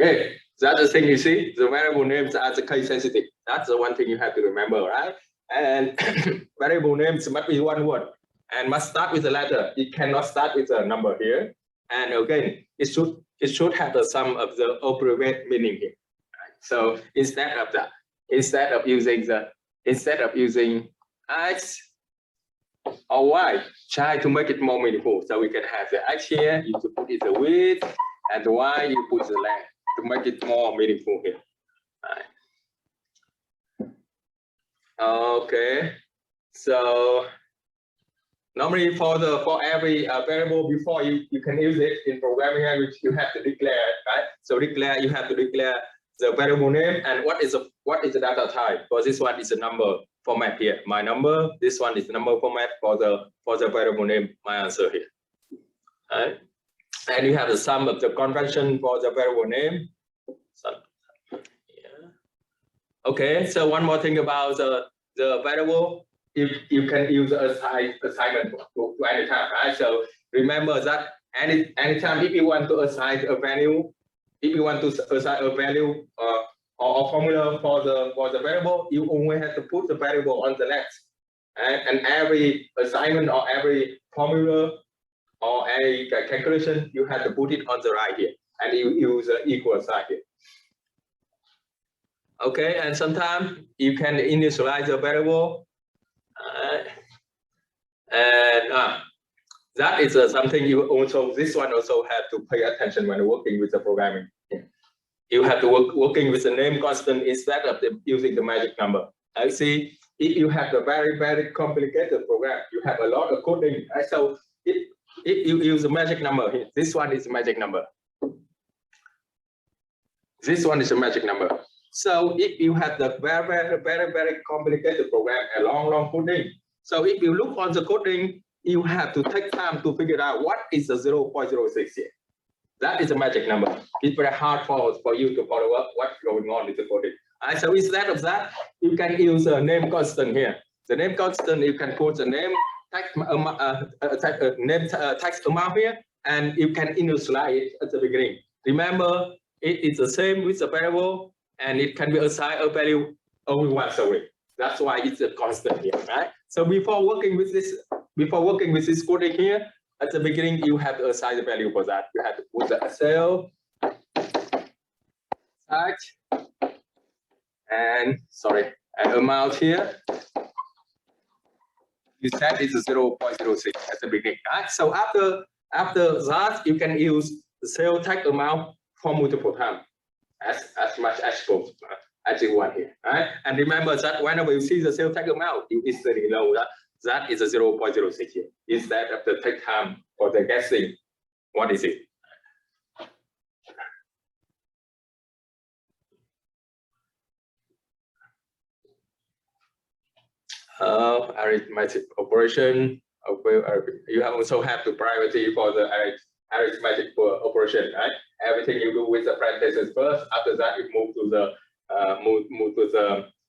Okay, that's the thing you see. The variable names are the case sensitive. That's the one thing you have to remember, right? And variable names must be one word and must start with a letter. It cannot start with a number here. And again, it should have the sum of the appropriate meaning here. So instead of using X or Y, try to make it more meaningful. So we can have the X here, you put it the width, and the Y you put the length to make it more meaningful here. Okay, so normally for every variable before you can use it in programming language, you have to declare it, right? So you have to declare the variable name and what is the data type. For this one is a number format here. My number. This one is the number format for the variable name. My answer here. Right? And you have the sum of the convention for the variable name. Yeah. Okay. So one more thing about the variable. If you can use assignment to any time, right? So remember that anytime if you want to assign a value. If you want to assign a value or a formula for the variable, you only have to put the variable on the left, and every assignment or every formula or any calculation, you have to put it on the right here, and you use the equal sign here. Okay, and sometimes you can initialize the variable, and that is something you also, this one also have to pay attention when working with the programming. You have to working with the name constant instead of using the magic number. I see if you have a very, very complicated program, you have a lot of coding. Right? So if you use a magic number here, this one is a magic number. This one is a magic number. So if you have the very, very, very, very complicated program, a long coding. So if you look on the coding, you have to take time to figure out what is the 0.06 here. That is a magic number. It's very hard for you to follow up what's going on with the coding. So instead of that, you can use a name constant here. The name constant, you can put the name text amount here, and you can initialize it at the beginning. Remember, it is the same with the variable, and it can be assigned a value only once a week. That's why it's a constant here, right? So before working with this coding here, at the beginning, you have to assign the value for that. You have to put the cell, text, and amount here. You set is 0.06 at the beginning. Right? So after that, you can use the cell text amount for multiple times, as much as possible, as you want here. Right? And remember that whenever you see the cell text amount, you instantly know that is a 0.06 here. Instead of the take time for the guessing, what is it? Arithmetic operation. You also have the priority for the arithmetic operation, right? Everything you do with the parentheses first. After that, you move to the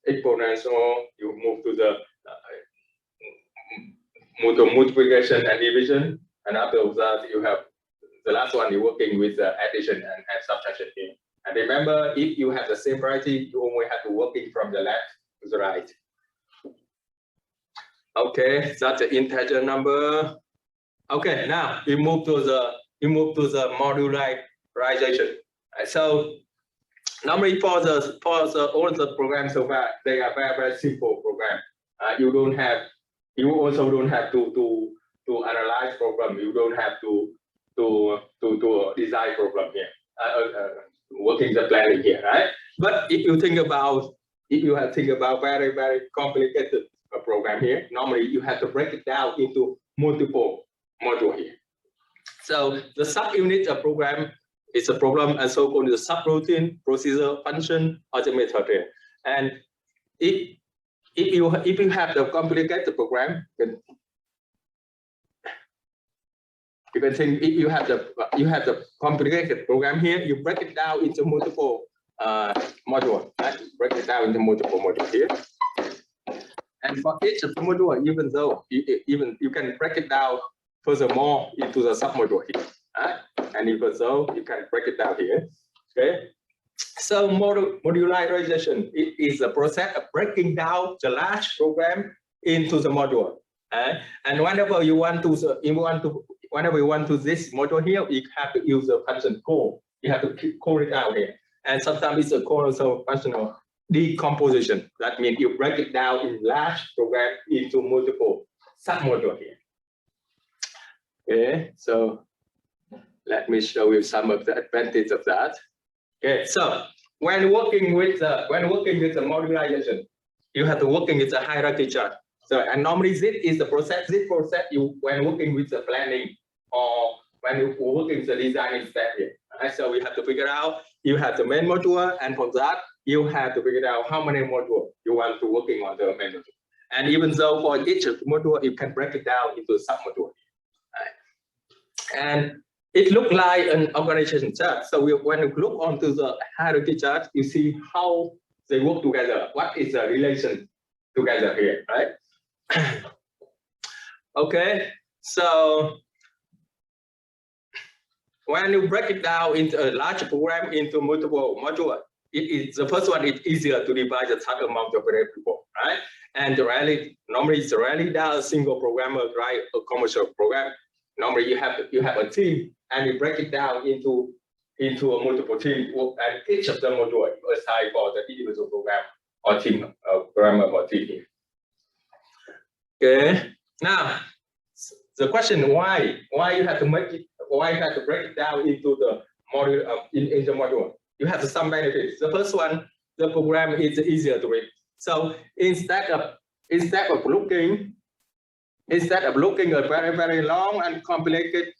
exponential. You move to the multiplication and division, and after that you have the last one. You're working with addition and subtraction here. And remember, if you have the same priority, you only have to working from the left to the right. Okay, that's the integer number. Okay, now we move to the modularization. So normally for all the programs so far, they are very simple program. You also don't have to analyze program. You don't have to design program here. Working the planning here, right? But if you think about very, very complicated program here, normally you have to break it down into multiple modules here. So the subunit of program is a problem, and so called the subroutine, procedure, function, or the method here. And if you have the complicated program, you can think if you have the complicated program here, you break it down into multiple modules. Right? Break it down into multiple modules here. And for each of the module, even though you can break it down furthermore into the submodule here. Right? And even though you can break it down here. Okay. So modularization is a process of breaking down the large program into the module. And whenever you want to whenever you want to this module here, you have to use the function call. You have to call it out here. And sometimes it's a call also functional decomposition. That means you break it down in large program into multiple submodules here. Okay, so let me show you some of the advantages of that. Okay, so when working with the modularization, you have to working with the hierarchy chart. So and normally this is the process. This process you when working with the planning or when you working with the designing step here. Right? So we have to figure out you have the main module, and for that you have to figure out how many modules you want to working on the main module. And even though for each module you can break it down into submodule. Right? And it looks like an organization chart. So when you look onto the hierarchy chart, you see how they work together. What is the relation together here, right? Okay, so when you break it down into a large program into multiple modules, the first one is easier to divide the total amount of variable, right? And normally it's rarely that a single programmer write a commercial program. Normally you have a team and you break it down into a multiple team, and each of the module is assigned for the individual program or team programmer or team here. Okay. Now the question why you have to break it down into the module in the module. You have some benefits. The first one, the program is easier to read. So instead of looking a very long and complicated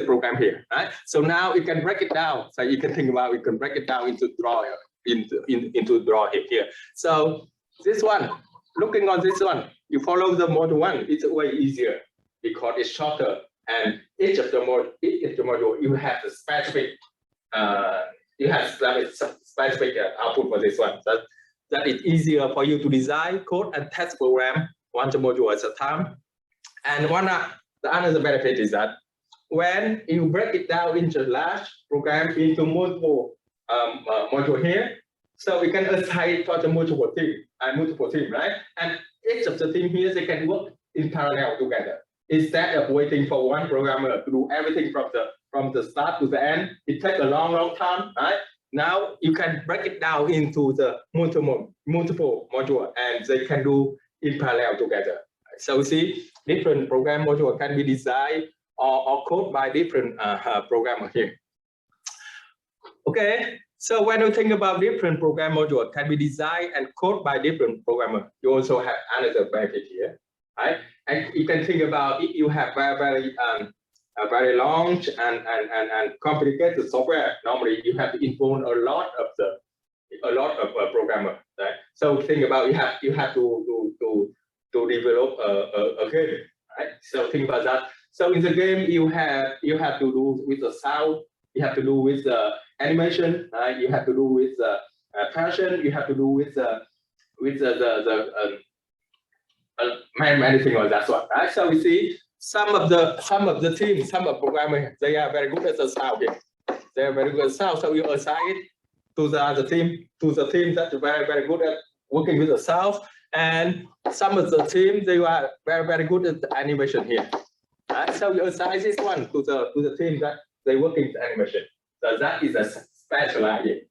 program here, right? So now you can break it down. So you can think about you can break it down into draw here. So this one, looking on this one, you follow the module one. It's way easier because it's shorter, and each of the module you have the specific specific output for this one. That is easier for you to design, code, and test program one module at a time. And the another benefit is that when you break it down into large program into multiple module here, so we can assign it for the multiple team, right? And each of the team here, they can work in parallel together. Instead of waiting for one programmer to do everything from the start to the end, it takes a long time, right? Now you can break it down into the multiple module, and they can do in parallel together. So we see different program module can be designed or coded by different programmer here. Okay, so when you think about different program module can be designed and coded by different programmer, you also have another benefit here, right? And you can think about if you have very long and complicated software. Normally, you have to involve a lot of programmer, right? So think about you have to develop a game, right? So think about that. So in the game, you have to do with the sound, you have to do with the animation, right? You have to do with the passion, you have to do with many things like that one, right? So we see some of the teams, some of programmers, they are very good at the sound here. They are very good at sound, so you assign it to the other team, that's very good at working with the sound. And some of the teams, they are very good at the animation here. Right? So you assign this one to the team that they work in the animation. So that is a special idea,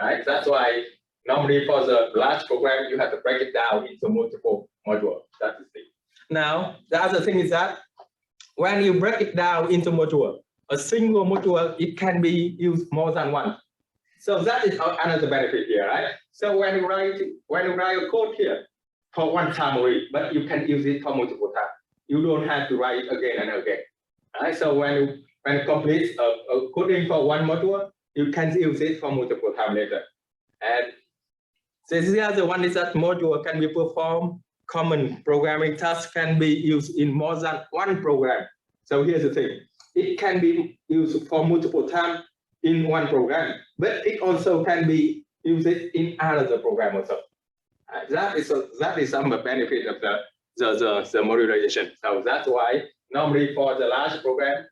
right? That's why normally for the large program, you have to break it down into multiple modules. That is it. Now, the other thing is that when you break it down into module, a single module, it can be used more than once. So that is another benefit here, right? So when you write a code here for one time only, but you can use it for multiple times. You don't have to write it again and again. Right? So when you complete a coding for one module, you can use it for multiple times later. And the other one is that module can be performed. Common programming tasks can be used in more than one program. So here's the thing. It can be used for multiple times in one program, but it also can be used in another program also. That is some benefit of the modularization. So that's why normally for the large program,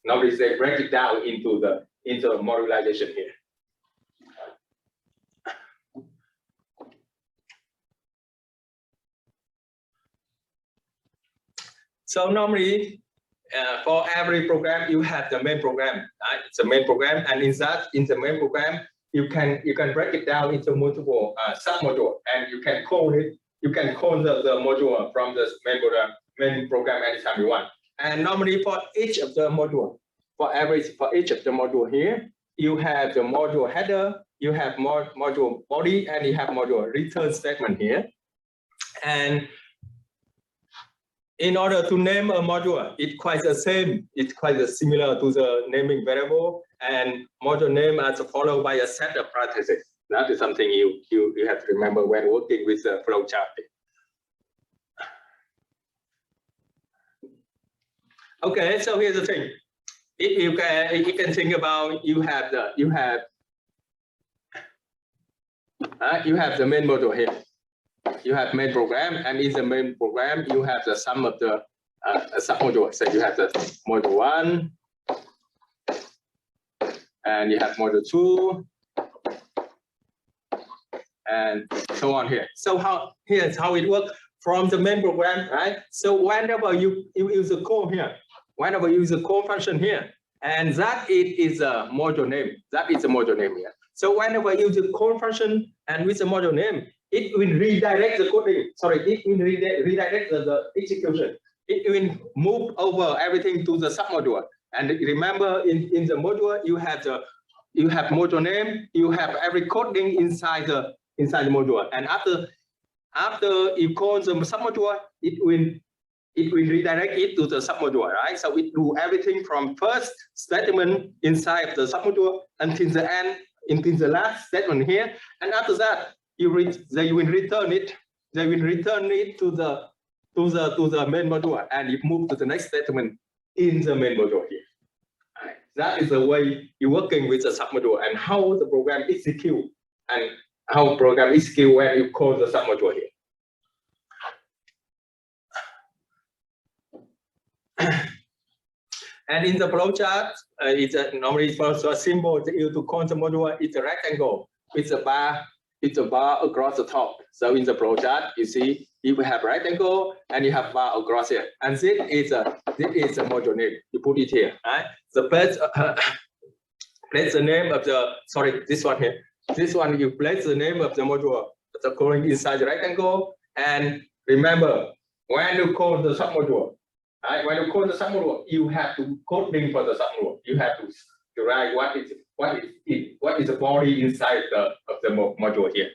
normally they break it down into modularization here. So normally, for every program, you have the main program, right? It's a main program, and in the main program, you can break it down into multiple sub-module, and you can call it. You can call the module from the main program anytime you want. And normally, for each of the module, for each of the module here, you have the module header, you have module body, and you have module return statement here. And in order to name a module, it's quite the same. It's quite similar to the naming variable, and module name is followed by a set of parentheses. That is something you have to remember when working with the flowchart. Okay, so here's the thing. If you can think about you have the main module here. You have main program, and in the main program you have the sum of the sub-module. So you have the module 1, and you have module 2, and so on here. So here's how it works from the main program, right? So whenever you use a call here, whenever you use a call function here, and that is a module name. That is a module name here. So whenever you use a call function and with a module name, it will redirect the coding. Sorry, it will redirect the execution. It will move over everything to the submodule. And remember, in the module, you have module name. You have every coding inside the module. And after you call the submodule, it will redirect it to the submodule, right? So it do everything from first statement inside the submodule until the end, until the last statement here. And after that, they will return it. They will return it to the main module, and you move to the next statement in the main module here. Right. That is the way you're working with the submodule and how the program execute and how program execute when you call the submodule here. And in the flowchart, it's normally for a symbol to call the module. It's a rectangle with a bar. It's a bar across the top. So in the flowchart, you see you have rectangle and you have bar across here. And this is a module name. You put it here, right? So place the name of this one here. This one you place the name of the module going inside the rectangle. And remember, when you call the submodule, right? When you call the submodule, you have to coding for the submodule. You have to write what is the body inside of the module here.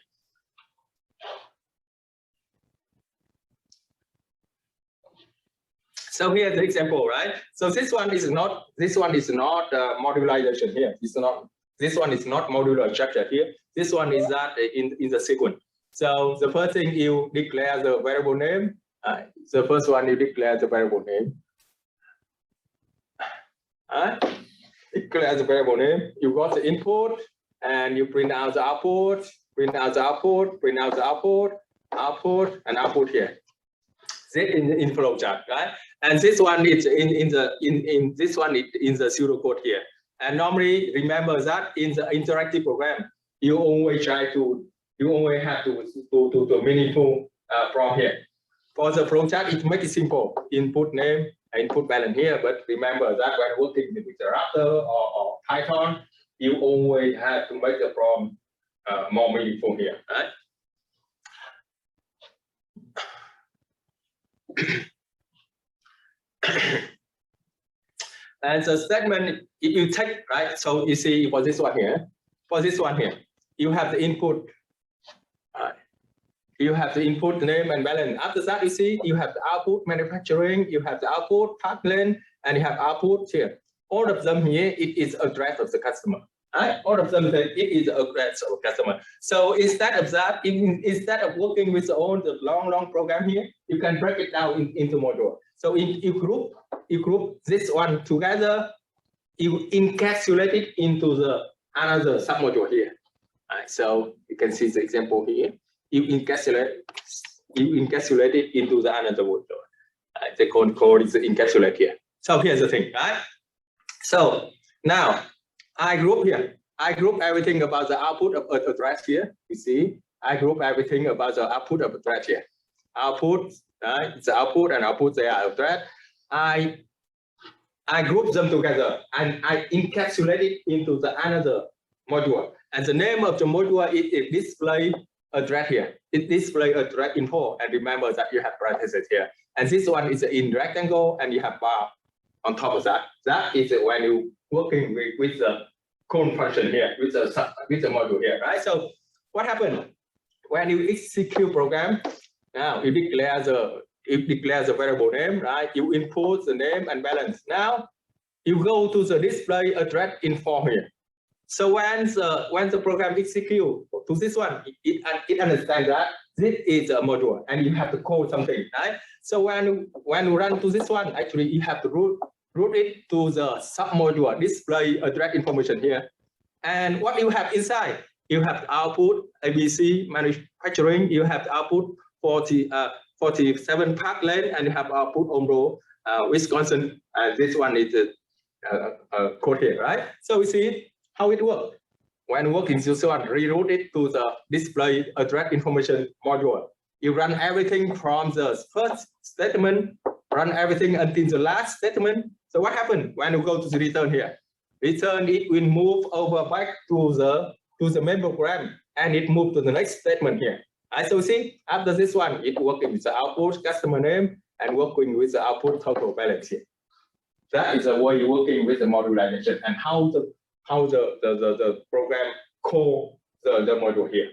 So here's the example, right? So this one is not modularization here. This one is not modular structure here. This one is that in the sequence. So the first thing you declare the variable name. The first one you declare the variable name. Declare the variable name. You got the input, and you print out the output. Print out the output. Print out the output. Output and output here. This in flowchart, right? And this one is in the pseudocode here. And normally, remember that in the interactive program, you always have to meaningful from here. For the flowchart, it makes it simple. Input name, input balance here. But remember that when working with the Raptor or Python, you always have to make the prompt more meaningful here, right? And the statement, if you take, right, so you see for this one here, you have the input, you have the input name and balance. After that, you see, you have the output manufacturing, you have the output part lane, and you have output here. All of them here, it is address of the customer. Right? All of them, it is address of the customer. So instead of that, instead of working with all the long program here, you can break it down into module. So you group this one together, you encapsulate it into the another submodule here. Right? So you can see the example here. You encapsulate it into the another module. Right? The code is encapsulate here. So here's the thing, right? So now I group here. I group everything about the output of address here. You see, I group everything about the output of address here. Output, right? The output and output they are address. I group them together and I encapsulate it into the another module. And the name of the module is display address here. It display address info, and remember that you have parentheses here. And this one is in rectangle, and you have bar on top of that. That is when you working with the cone function here, with the module here, right? So what happened when you execute program? Now you declare the variable name, right? You input the name and balance. Now you go to the display address info here. So when the program execute to this one, it understands that this is a module, and you have to code something, right? So when you run to this one, actually you have to route it to the submodule display address information here. And what you have inside, you have the output ABC manufacturing. You have the output 47 part length, and you have output on row Wisconsin. And this one is code here, right? So we see how it works. When working this one, reroute it to the display address information module. You run everything from the first statement, run everything until the last statement. So what happened when you go to the return here? Return, it will move over back to the main program, and it move to the next statement here. So see, after this one, it working with the output customer name and working with the output total balance here. That is the way you're working with the modularization and how the program call the module here.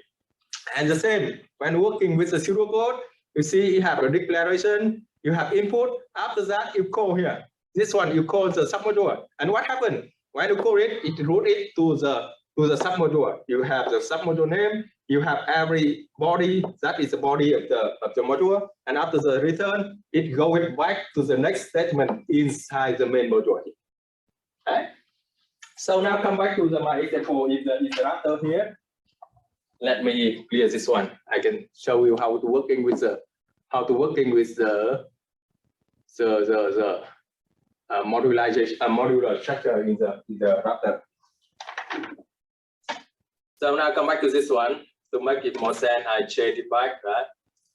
And the same when working with the pseudocode, you see you have a declaration, you have input. After that, you call here. This one you call the submodule. And what happened when you call it? It route it to the submodule. You have the submodule name. You have every body, that is the body of the module, and after the return, it goes back to the next statement inside the main module. Okay? So now come back to my example in the interrupter here. Let me clear this one. I can show you how to working with the modularization modular structure in the router. So now come back to this one. To make it more sense, I change it back, right?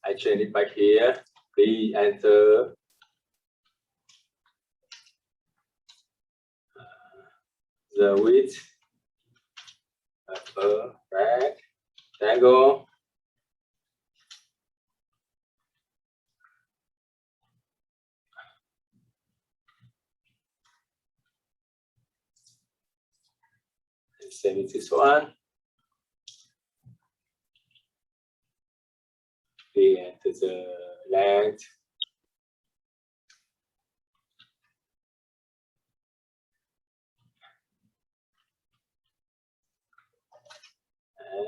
I change it back here. Please enter the width of a rectangle. Same with this one. Enter the length. And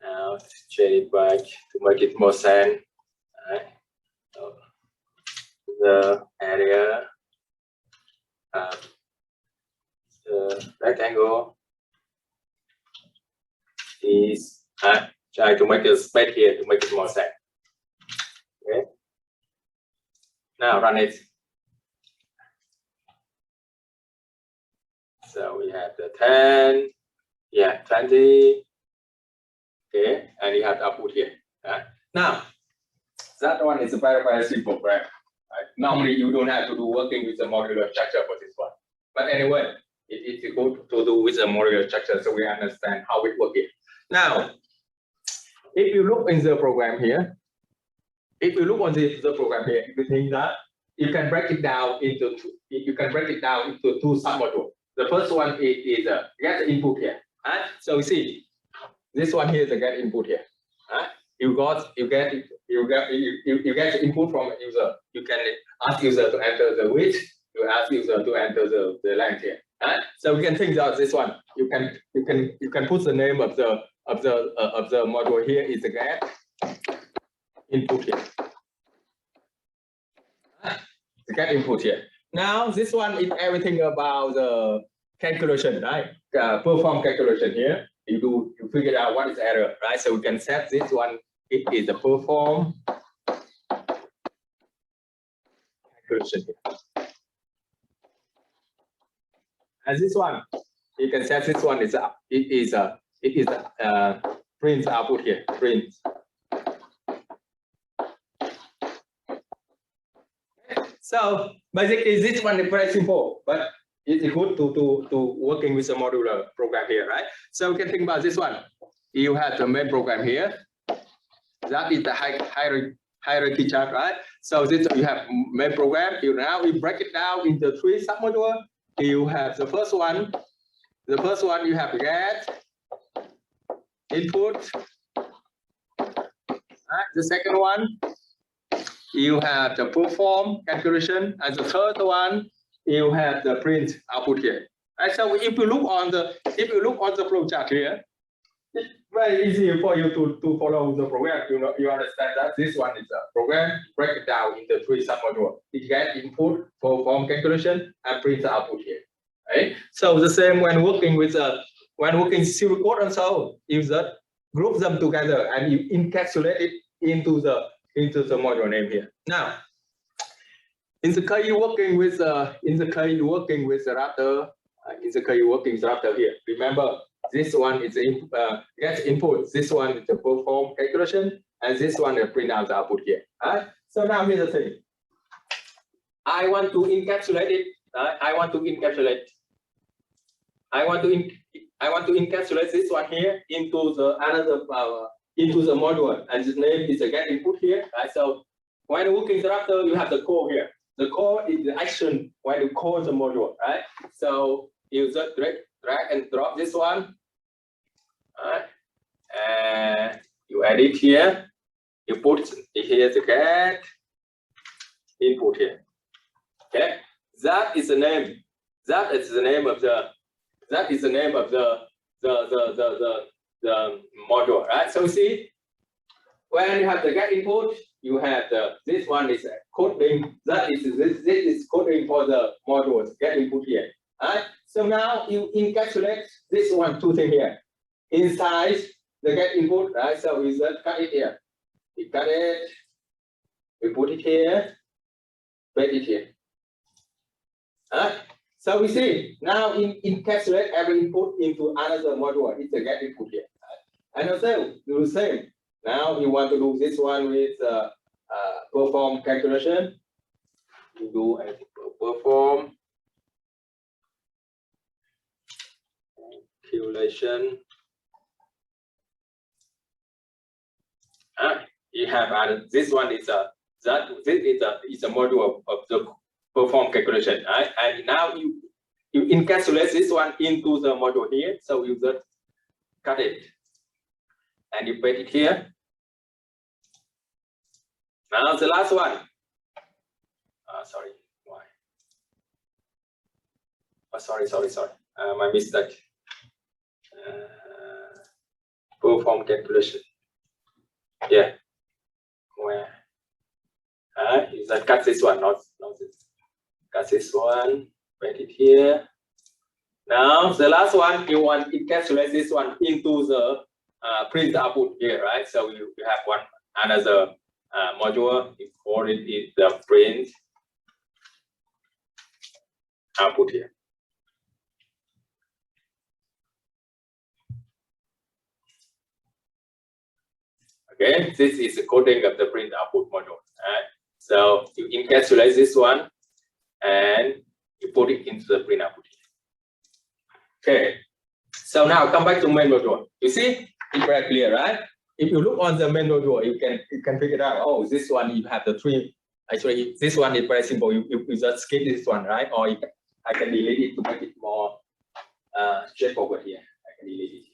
now change it back to make it more sense. Right. So the area of the rectangle is try to make a space here to make it more sense. Okay. Now run it. So we have the 10, yeah, 20. Okay, and you have the output here. Now that one is a very simple program. Right? Normally you don't have to do working with the modular structure for this one. But anyway, it's good to do with the modular structure so we understand how it works here. Now, if you look in the program here, if you look on the program here, you think that you can break it down into two submodules. The first one is get input here. So you see, this one here is the get input here. You get the input from user. You can ask user to enter the width. You ask user to enter the length here. So we can think about this one. You can put the name of the module here is the get input here. The get input here. Now this one is everything about the calculation, right? Perform calculation here. You figure out what is error, right? So we can set this one. It is the perform calculation here. And this one, you can set this one is up. It is print output here. Print. So basically, this one is very simple, but it's good to working with a modular program here, right? So you can think about this one. You have the main program here. That is the hierarchy chart, right? So this you have main program. We break it down into 3 submodules. You have the first one. The first one you have get, input. Right? The second one you have the perform calculation, and the third one you have the print output here. Right? So if you look on the flow chart here, it's very easy for you to follow the program. You understand that this one is a program, break it down into 3 submodules. It get input, perform calculation, and print the output here. Right? So the same when working with serial code also, you just group them together and you encapsulate it into the module name here. Now, in the case you're working with the router, here. Remember, this one is gets input. This one is the perform calculation, and this one is print out the output here. Right? So now here's the thing. I want to encapsulate it. I want to encapsulate this one here into the module, and this name is the get input here. Right? So when working the router, you have the core here. The core is the action when you call the module, right? So you just drag and drop this one, right? And you add it here. You put here the get input here. Okay, that is the name. That is the name of the module, right? So see, when you have the get input, you have this one is coding. This is coding for the modules get input here. Right? So now you encapsulate this 2 things here inside the get input, right? So we just cut it here. We cut it. We put it here. Paste it here. Right? So we see now encapsulate every input into another module. It's a get input here. Right? And also do the same. Now you want to do this one with perform calculation. You do a perform calculation. You have this one is a module of the perform calculation, right? And now you encapsulate this one into the module here. So you just cut it and you paste it here. Now the last one. Sorry, why? Oh, sorry. My mistake. Perform calculation. Yeah. Where? You just cut this one, not this. Cut this one. Paste it here. Now the last one, you want to encapsulate this one into the print output here, right? So you have another module. You call it the print output here. Okay, this is the coding of the print output module. Right? So you encapsulate this one and you put it into the print output. Okay, so now come back to main module. You see, it's very clear, right? If you look on the main module, you can figure it out. Oh, this one you have the 3. Actually, this one is very simple. You just skip this one, right? Or I can delete it to make it more straightforward here. I can delete it.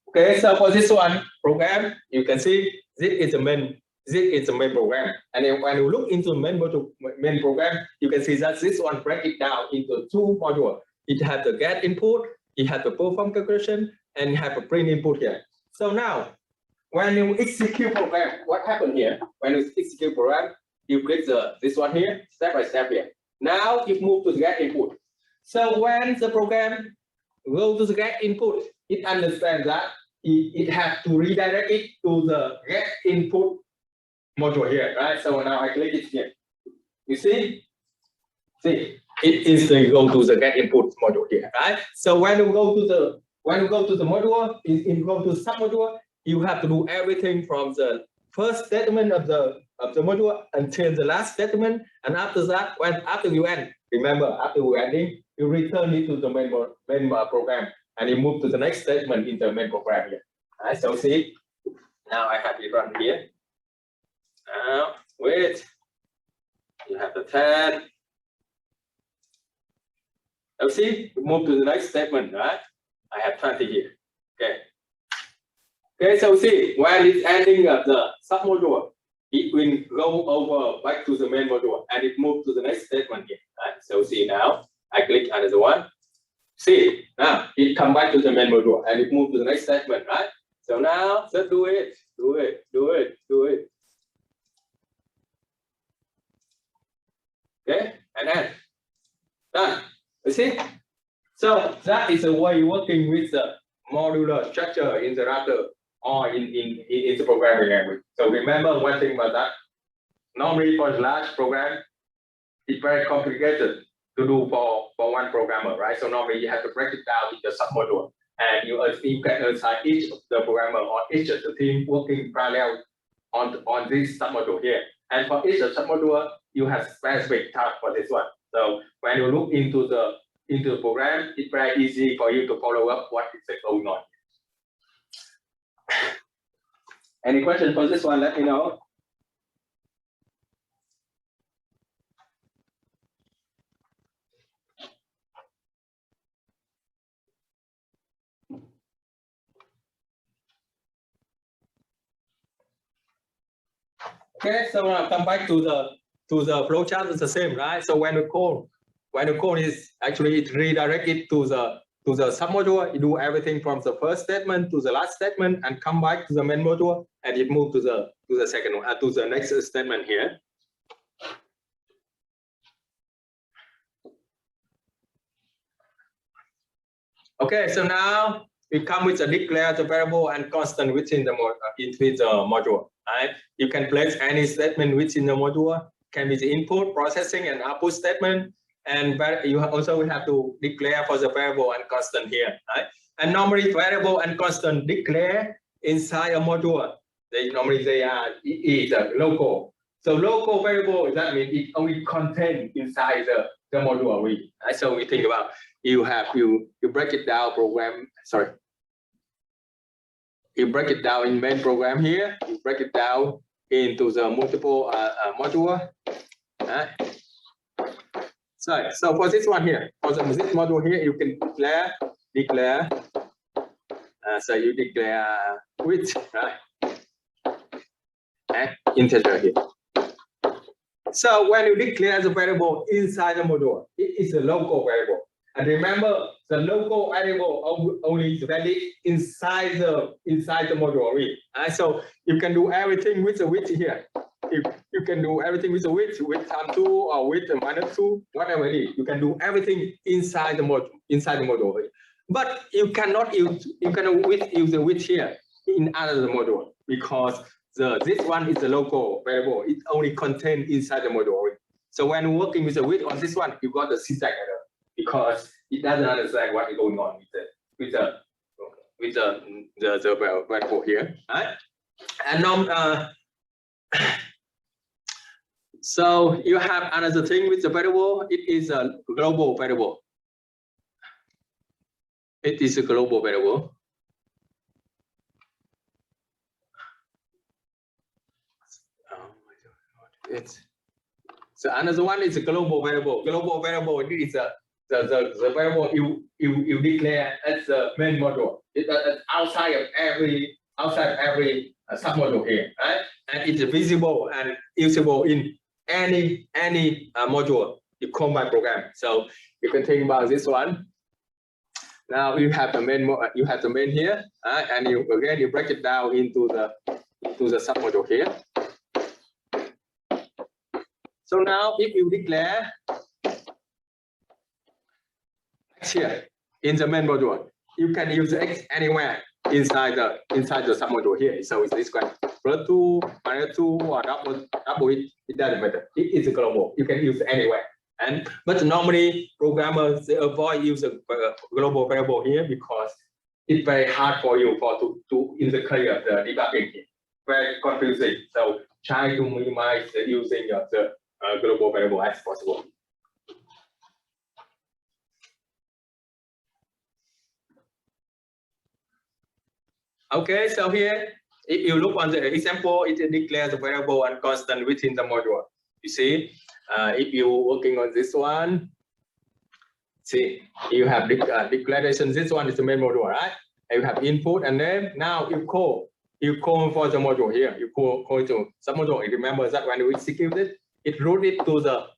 Okay, so for this one program, you can see this is the main program. And then when you look into main program, you can see that this one break it down into 2 modules. It has the get input, it has the perform calculation, and you have a print input here. So now, when you execute program, what happened here? When you execute program, you click this one here, step by step here. Now you move to the get input. So when the program goes to the get input, it understands that it has to redirect it to the get input module here, right? So now I click it here. You see, it instantly go to the get input module here, right? So when you go to the module, you go to submodule, you have to do everything from the first statement of the of the module until the last statement, and after that, after you end, remember after you ending, you return it to the main program, and you move to the next statement in the main program here. Alright, so see, now I have it run here. Now wait, you have the 10. Now see, move to the next statement, right? I have 20 here. Okay. Okay, so see, when it's ending of the submodule, it will go over back to the main module and it moves to the next statement here. Right? So see now, I click another one. See, now it come back to the main module and it moves to the next statement, right? So now just do it. Okay, and then done. You see? So that is the way working with the modular structure in the router or in the programming language. So remember one thing about that. Normally for large program, it's very complicated to do for one programmer, right? So normally you have to break it down into submodule, and you can assign each of the programmer or each of the team working parallel on this submodule here. And for each submodule, you have specific task for this one. So when you look into the program, it's very easy for you to follow up what is going on. Any question for this one? Let me know. Okay, so now come back to the flowchart. It's the same, right? So when the code is actually it redirected to the submodule, you do everything from the first statement to the last statement, and come back to the main module, and it move to the second one, to the next statement here. Okay, so now we come with a declare the variable and constant within the module. Right? You can place any statement within the module. Can be the input, processing, and output statement. And you also have to declare for the variable and constant here. Right? And normally variable and constant declare inside a module. They are local. So local variable, that means it only contains inside the module. Right? So we think about you break it down you break it down in main program here. You break it down into the multiple module. Right? So for this one here, for this module here, you can declare. So you declare width, right? And integer here. So when you declare the variable inside the module, it is a local variable. And remember, the local variable only is valid inside the module. Right? So you can do everything with the width here. You can do everything with the width times 2 or width minus 2, whatever it is. You can do everything inside the module. But you cannot use the width here in other module, because this one is a local variable. It only contains inside the module. So when working with the width on this one, you got the syntax error, because it doesn't understand what is going on with the variable here. Right? And so you have another thing with the variable. It is a global variable. It is a global variable. So another one is a global variable. Global variable is the variable you declare as the main module. It's outside of every submodule here, right? And it's visible and usable in any module you combine program. So you can think about this one. Now you have the main here, and you break it down into the submodule here. So now if you declare X here in the main module, you can use X anywhere inside the submodule here. So it's this one, +2, -2, or double it doesn't matter. It is global. You can use anywhere. But normally programmers avoid using global variable here because it's very hard for you to in the clear the debugging here. Very confusing. So try to minimize the using of the global variable as possible. Okay, so here, if you look on the example, it declares the variable and constant within the module. You see, if you working on this one, see, you have declaration. This one is the main module, right? And you have input and name. Now you call for the module here. You call to submodule. Remember that when we execute it, it route it to the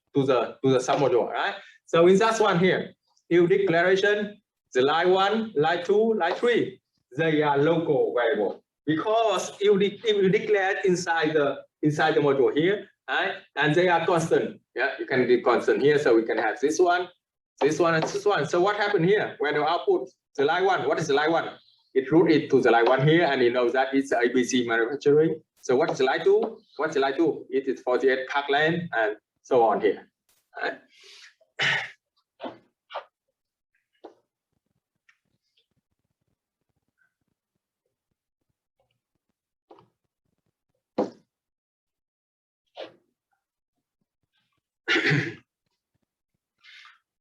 submodule, right? So in that one here, you declaration the line 1, line 2, line 3. They are local variable because you declare inside the module here, right? And they are constant. Yeah, you can do constant here. So we can have this one, and this one. So what happened here when you output the line 1? What is the line 1? It route it to the line 1 here, and you know that it's ABC manufacturing. So what is the line 2? What's the line 2? It is 48 Parkland and so on here. Right?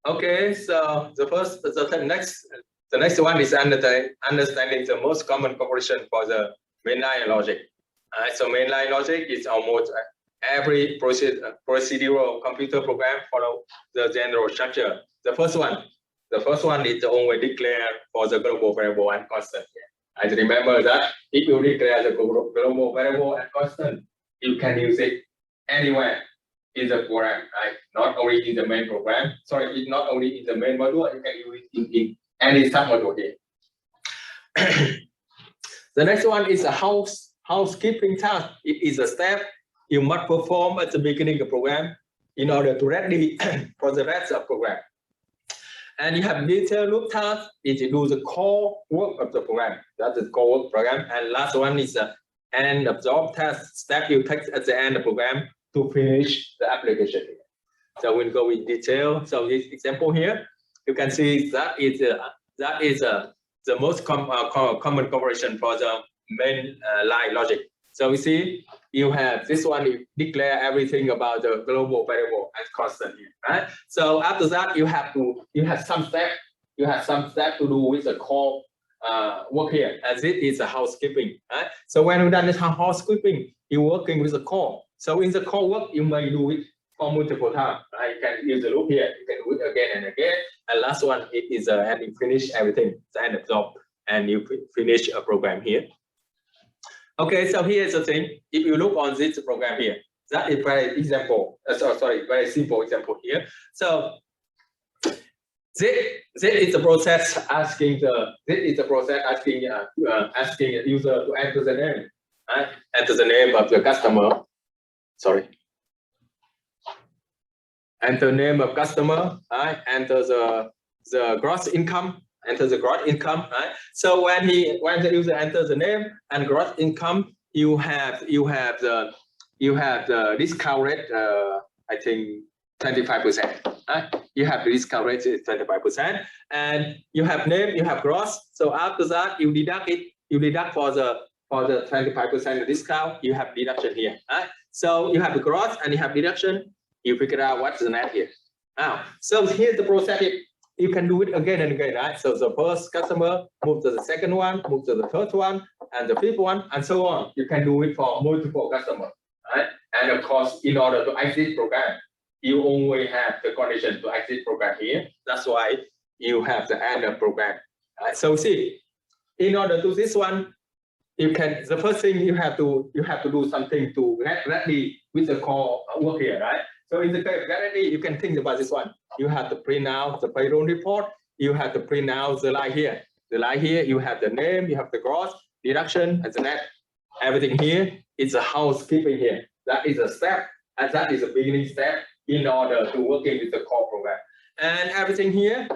Okay, so the next one is understanding the most common compression for the mainline logic. So mainline logic is almost every procedural computer program follow the general structure. The first one is only declare for the global variable and constant. I remember that if you declare the global variable and constant, you can use it anywhere in the program, right? Not only in the main program. Sorry, it's not only in the main module. You can use it in any submodule here. The next one is a housekeeping task. It is a step you must perform at the beginning of the program in order to ready for the rest of the program. And you have detailed loop task. It do the core work of the program. That's the core work program. And last one is the end absorb task step you take at the end of the program to finish the application. So we'll go in detail. So this example here, you can see that is the most common conversion for the main line logic. So we see you have this one, you declare everything about the global variable and constant here, right? So after that, you have some step to do with the core work here, as it is a housekeeping, right? So when you done this housekeeping, you're working with the core. So in the core work, you may do it for multiple times, right? You can use the loop here, you can do it again and again. And last one, it is and you finish everything, the end absorb, and you finish a program here. Okay, so here's the thing. If you look on this program here, that is very very simple example here. So this is the process asking asking the user to enter the name, right? Enter the name of the customer. Sorry. Enter name of customer. Right? Enter the gross income. Enter the gross income. Right? So when the user enters the name and gross income, you have the discount rate. I think 25%. Right? You have the discount rate is 25%, and you have name, you have gross. So after that, you deduct it. You deduct for the 25% discount. You have deduction here. Right? So you have the gross and you have deduction. You figure out what's the net here. Now, so here's the process. You can do it again and again, right? So the first customer move to the second one, move to the third one, and the fifth one, and so on. You can do it for multiple customers, right? And of course, in order to exit program, you only have the condition to exit program here. That's why you have the end of program. Right? So see, in order to do this one, the first thing you have to do something to get ready with the core work here, right? So in the case of guarantee, you can think about this one. You have to print out the payroll report. You have to print out the line here. The line here, you have the name, you have the gross, deduction, and the net. Everything here is a housekeeping here. That is a step, and that is a beginning step in order to working with the core program. And everything here,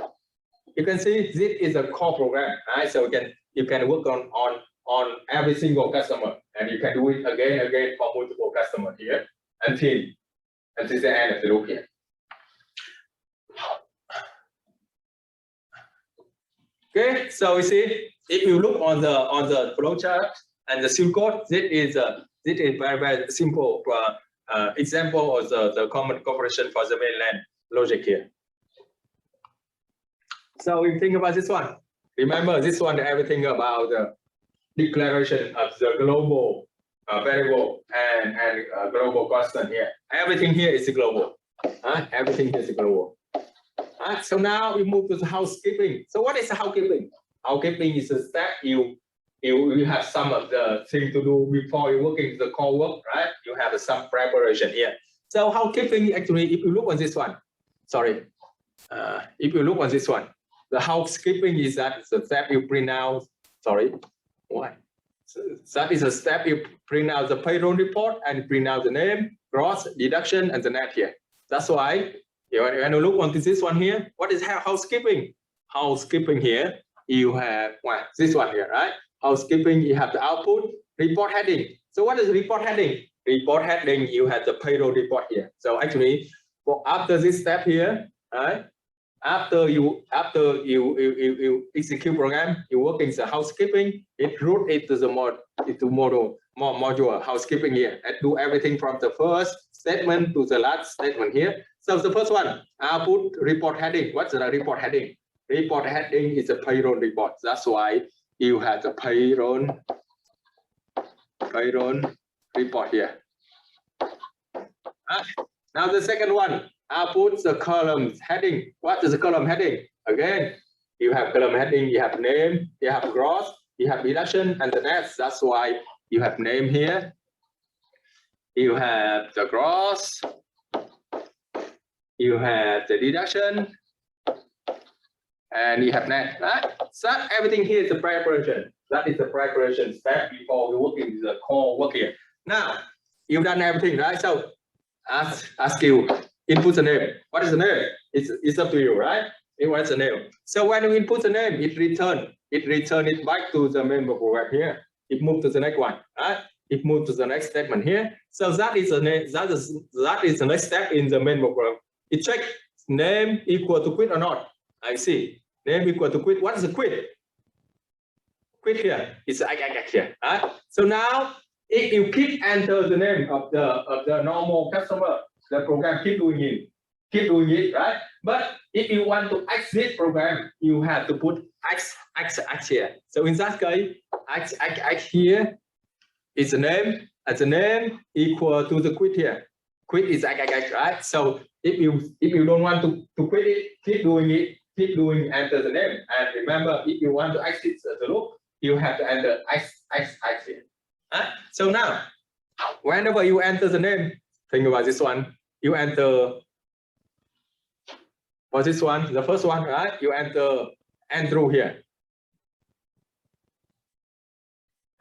you can see this is a core program, right? So you can work on every single customer, and you can do it again and again for multiple customers here until the end of the loop here. Okay, so we see if you look on the flow chart and the pseudocode, this is This is very simple example of the common corporation for the mainland logic here. So we think about this one. Remember this one, everything about the declaration of the global variable and global constant here. Everything here is global. Everything here is global. So now we move to the housekeeping. So what is housekeeping? Housekeeping is a step you have some of the things to do before you working the core work, right? You have some preparation here. So housekeeping actually, if you look on this one, sorry, if you look on this one, the housekeeping is that it's a step you print out. Sorry, why? So that is a step you print out the payroll report and print out the name, gross, deduction, and the net here. That's why when you look onto this one here, what is housekeeping? Housekeeping here, you have this one here, right? Housekeeping, you have the output, report heading. So what is report heading? Report heading, you have the payroll report here. So actually, after this step here, right? After you execute program, you work in the housekeeping, it route into the module housekeeping here and do everything from the first statement to the last statement here. So the first one, output report heading. What's the report heading? Report heading is a payroll report. That's why you have the payroll report here. Now the second one, output the columns heading. What is the column heading? Again, you have column heading, you have name, you have gross, you have deduction, and the net. That's why you have name here. You have the gross, you have the deduction, and you have net. Right? So everything here is a preparation. That is the preparation step before we work in the core work here. Now you've done everything, right? So ask you input the name. What is the name? It's up to you, right? What's the name? So when we input the name, it return it back to the member program here. It moves to the next one, right? It moves to the next statement here. So that is the next step in the member program. It checks name equal to quit or not. I see name equal to quit. What is the quit? Quit here. It's here. Right? So now if you keep enter the name of the normal customer, the program keep doing it, right? But if you want to exit program, you have to put X here. So in that case, X here is the name, and the name equal to the quit here. Quit is X, right? So if you don't want to quit it, keep doing enter the name. And remember, if you want to exit the loop, you have to enter X here. So now, whenever you enter the name, think about this one. You enter for this one, the first one, right? You enter Andrew here.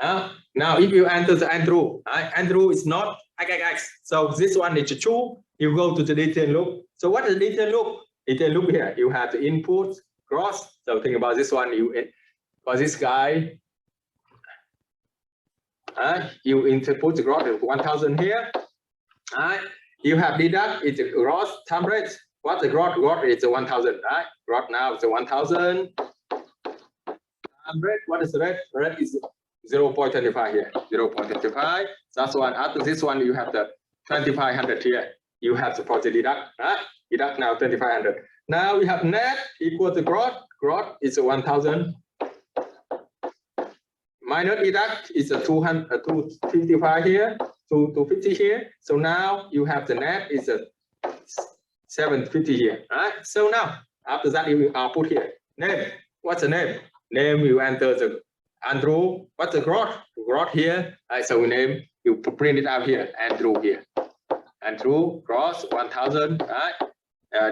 Now, if you enter the Andrew, right? Andrew is not X. So this one is true. You go to the detail loop. So what is the detail loop? Detail loop here. You have the input, gross. So think about this one. For this guy, you input the gross 1,000 here. You have deduct, it's a gross time rate. What's the gross? Gross is 1,000, right? Gross now is 1,000. Time rate, what is the rate? Rate is 0.25 here, 0.25. That's one. After this one, you have the 2,500 here. You have to for the deduct, right? Deduct now 2,500. Now we have net equal to gross. Gross is 1,000. Minus deduct is 255 here. 250 here. So now you have the net is 750 here. Right? So now after that you will output here. Name. What's the name? Name you enter the Andrew. What's the gross? Gross here. Right, so we name you print it out here. Andrew here. Andrew gross 1,000. Right?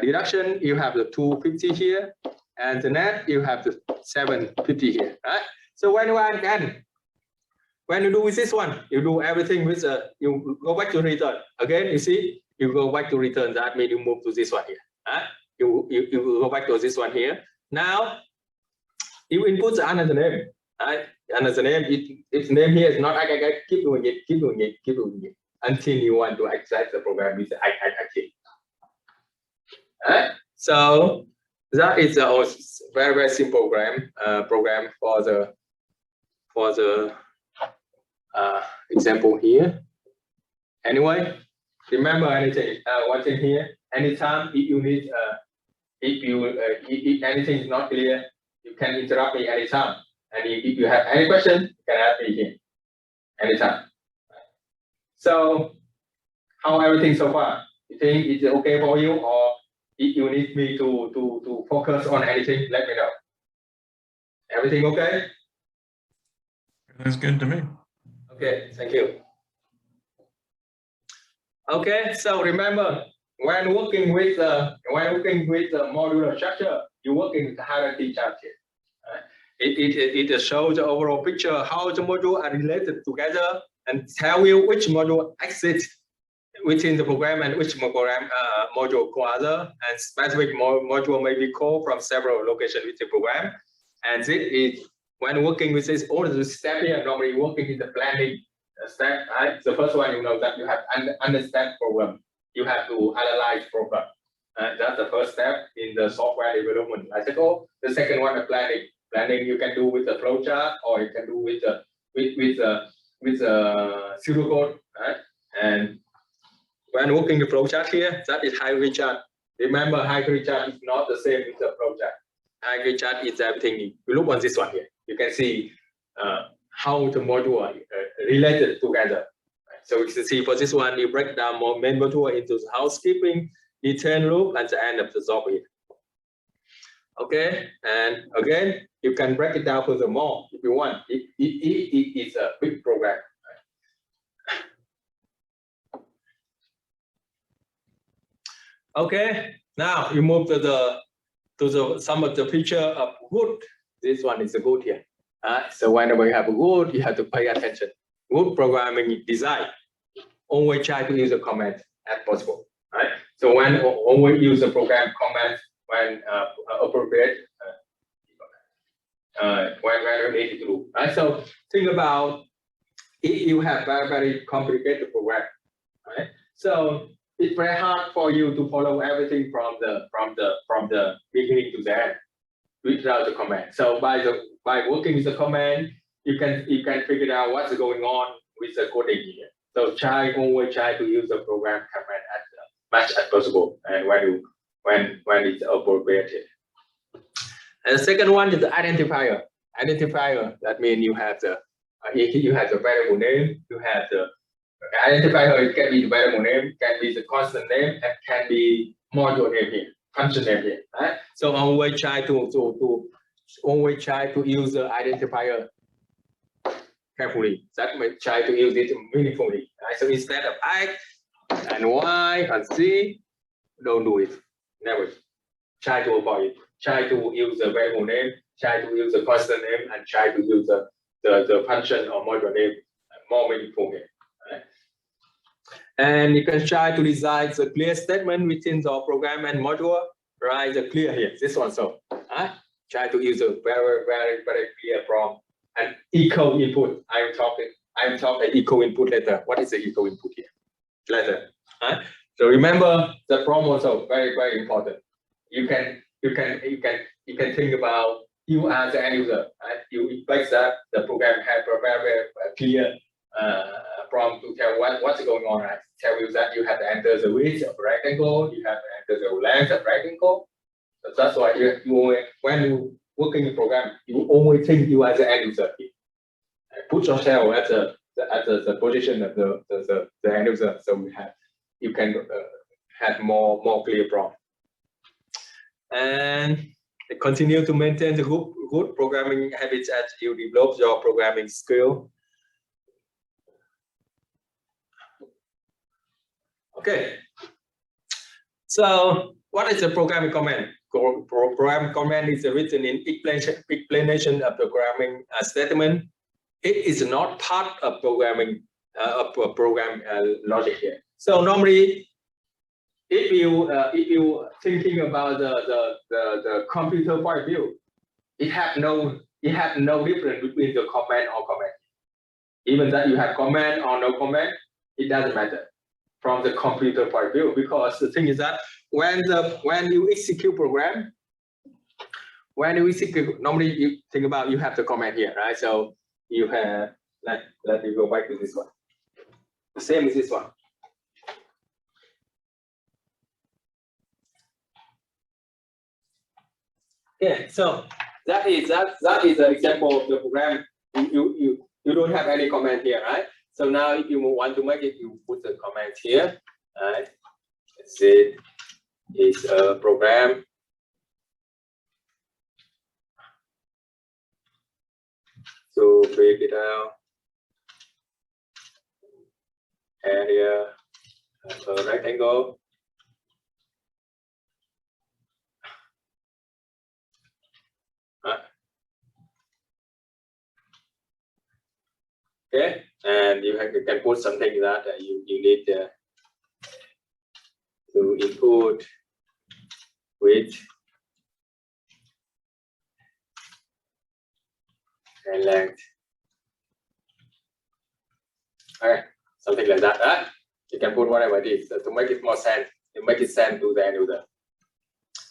Deduction you have the 250 here, and the net you have the 750 here. Right? So when you do with this one, you do everything with you go back to return. Again, you see, you go back to return. That means you move to this one here. You go back to this one here. Now, you input another name. Right? Another name. If name here is not keep doing it until you want to access the program with right? So that is a very simple program for the example here. Anyway, remember anything. One thing here. Anytime if you need, if anything is not clear, you can interrupt me anytime. And if you have any question, you can ask me here anytime. So, how everything so far? You think it's okay for you, or if you need me to focus on anything, let me know. Everything okay? Everything's good to me. Okay, thank you. Okay, so remember, when working with the modular structure, you work in the hierarchy chart here. It shows the overall picture how the modules are related together and tell you which module exists within the program and which module call other, and specific module may be called from several locations within the program. And this is when working with this all the step here, normally working in the planning step. Right? The first one, you know that you have to understand problem. You have to analyze problem. That's the first step in the software development cycle. The second one, the planning. Planning you can do with the flowchart, or you can do with pseudocode. Right? And when working the flowchart here, that is hierarchy chart. Remember, hierarchy chart is not the same with the flowchart. Hierarchy chart is everything. You look on this one here. You can see how the module are related together. So you can see for this one, you break down more main module into the housekeeping, return loop, and the end of the job here. Okay, and again, you can break it down further more if you want. It is a big program. Okay, now you move to some of the feature of good. This one is a good here. So whenever you have a good, you have to pay attention. Good programming design. Always try to use the command as possible. Right. So when always use the program command when appropriate. When you need to do. Right. So think about if you have very complicated program. Right. So it's very hard for you to follow everything from the beginning to the end without the command. So by working with the command, you can figure out what's going on with the coding here. So always try to use the program command as much as possible, and when it's appropriate. And the second one is the identifier. Identifier, that means you have the variable name, you have the identifier. It can be the variable name, can be the constant name, and can be module name here, function name here. Right? So always try to use the identifier carefully. That means try to use it meaningfully. Right? So instead of X and Y and Z, don't do it. Never. Try to avoid it. Try to use the variable name, try to use the constant name, and try to use the function or module name more meaningful here. Right? And you can try to design the clear statement within the program and module. Right, the clear here. This one. So try to use a very clear prompt and equal input. I'm talking equal input letter. What is the equal input here? Letter. So remember the prompt also very important. You can think about you as the end user. Right? You expect that the program have a very clear prompt to tell what's going on. Right? Tell you that you have to enter the width of rectangle, you have to enter the length of rectangle. So that's why when you working in program, you always think you as the end user. Put yourself at the position of the end user, so you can have more clear prompt. And continue to maintain the good programming habits as you develop your programming skill. Okay. So what is the programming command? Programming command is written in explanation of programming statement. It is not part of programming program logic here. So normally, if you thinking about the computer point of view, it have no difference between the command or command. Even that you have command or no command, it doesn't matter from the computer point of view, because the thing is that when you execute program, normally you think about you have the command here, right? So you have like Let me go back to this one. The same as this one. Okay, so that is the example of the program. You don't have any comment here, right? So now if you want to make it, you put the comment here. Right? This is a program. To break it out. Area, a rectangle. Okay, and you can put something that you need to input width and length. Okay, something like that. Right? You can put whatever it is to make it more sense. To make it sense to the end user.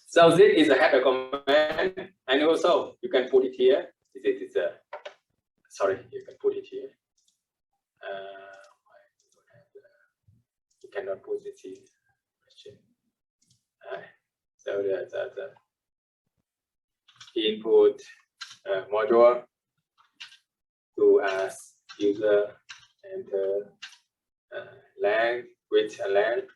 So this is a header command, and also you can put it here. This is a sorry, you can put it here. You cannot put it here. So the input module to ask user enter length, width, and length.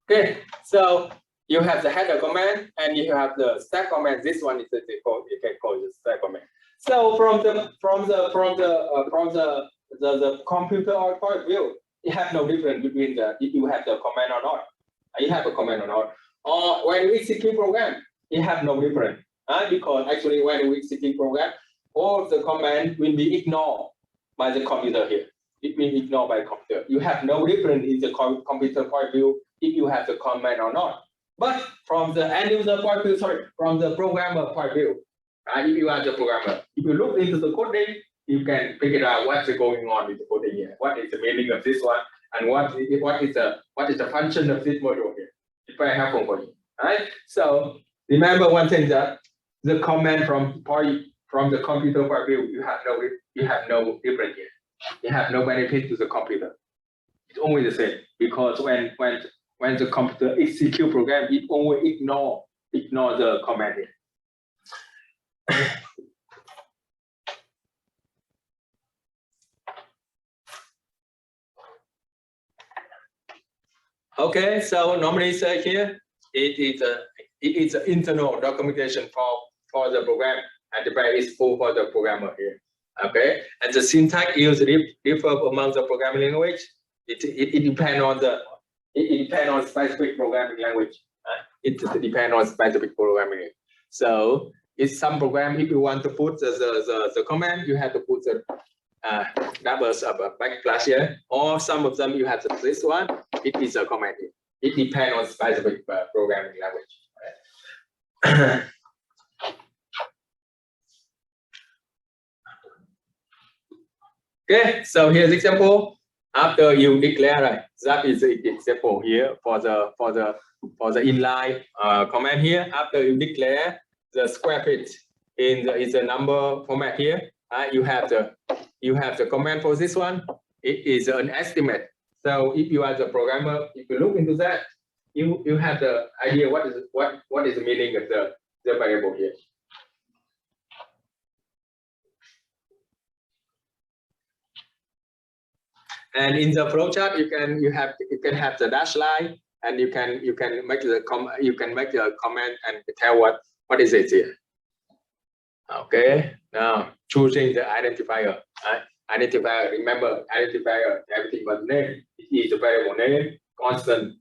Okay, so you have the header command and you have the stack command. This one is you can call the stack command. So from the computer point of view, you have no difference between if you have the command or not. You have a command or not. Or when we execute program, you have no difference. Because actually when we execute program, all the command will be ignored by the computer here. It will be ignored by the computer. You have no difference in the computer point of view if you have the command or not. But from the end user point of view, from the programmer point of view, if you are the programmer, if you look into the coding, you can figure out what's going on with the coding here. What is the meaning of this one, and what is the function of this module here? It's very helpful for you. Right? So remember one thing, that the command from the computer point of view, you have no difference here. You have no benefit to the computer. It's only the same, because when the computer execute program, it only ignore the command here. Okay, so normally say here it is an internal documentation for the program, and the very is full for the programmer here. Okay, and the syntax is differ among the programming language. It depends on specific programming language. It depends on specific programming. So it's some program, if you want to put the command, you have to put the doubles of a backslash here, or some of them you have to this one. It is a command here. It depends on specific programming language. Right? Okay, so here's example. After you declare, right, that is the example here for the inline command here. After you declare the square feet in the number format here, you have the command for this one. It is an estimate. So if you are the programmer, if you look into that, you have the idea what is the meaning of the variable here. And in the flowchart, you can have the dash line, and you can make the comment and tell what is it here. Okay, now choosing the identifier. Identifier, remember identifier, everything but name. It is a variable name, constant,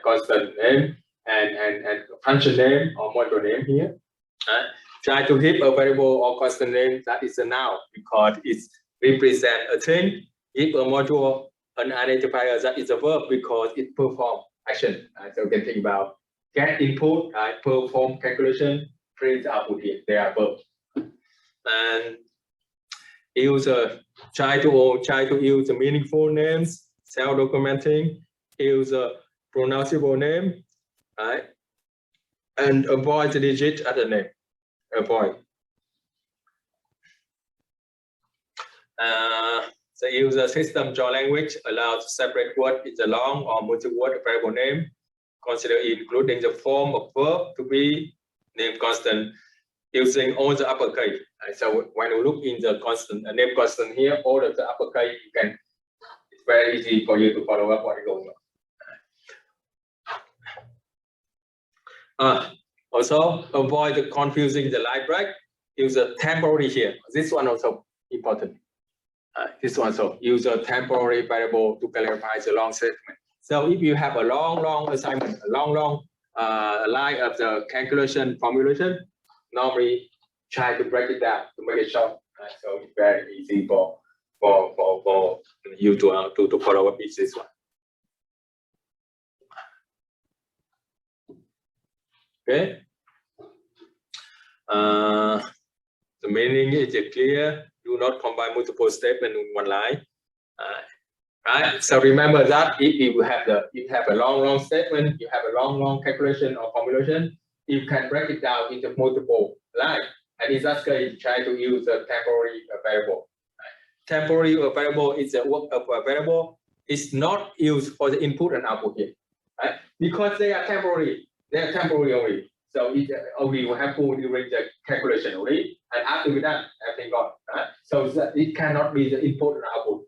constant name, and function name or module name here. Try to hit a variable or constant name that is a noun, because it represents a thing. If a module an identifier, that is a verb, because it performs action. So you can think about get input, perform calculation, print output here. They are verbs. And user try to use the meaningful names, self-documenting, use a pronounceable name, right? and avoid the digit at the name. Avoid. The user system draw language allows to separate word in the long or multi-word variable name, consider including the form of verb to be name constant using all the uppercase. So when you look in the constant name constant here, all of the uppercase, you can. It's very easy for you to follow up what is going on. Also, avoid confusing the line break. Use a temporary here. This one also important. This one also use a temporary variable to clarify the long statement. So if you have a long assignment, a long line of the calculation formulation, normally try to break it down to make it short. So it's very easy for you to follow up with this one. Okay. The meaning is clear. Do not combine multiple statements in one line. Right. So remember that if you have a long statement, you have a long calculation or formulation, you can break it down into multiple lines. And in that case, try to use a temporary variable. Temporary variable is a work of a variable. It's not used for the input and output here, right? Because they are temporary. They are temporary only. So it only will have to during the calculation only, and after we done, everything gone. Right? So it cannot be the input or output.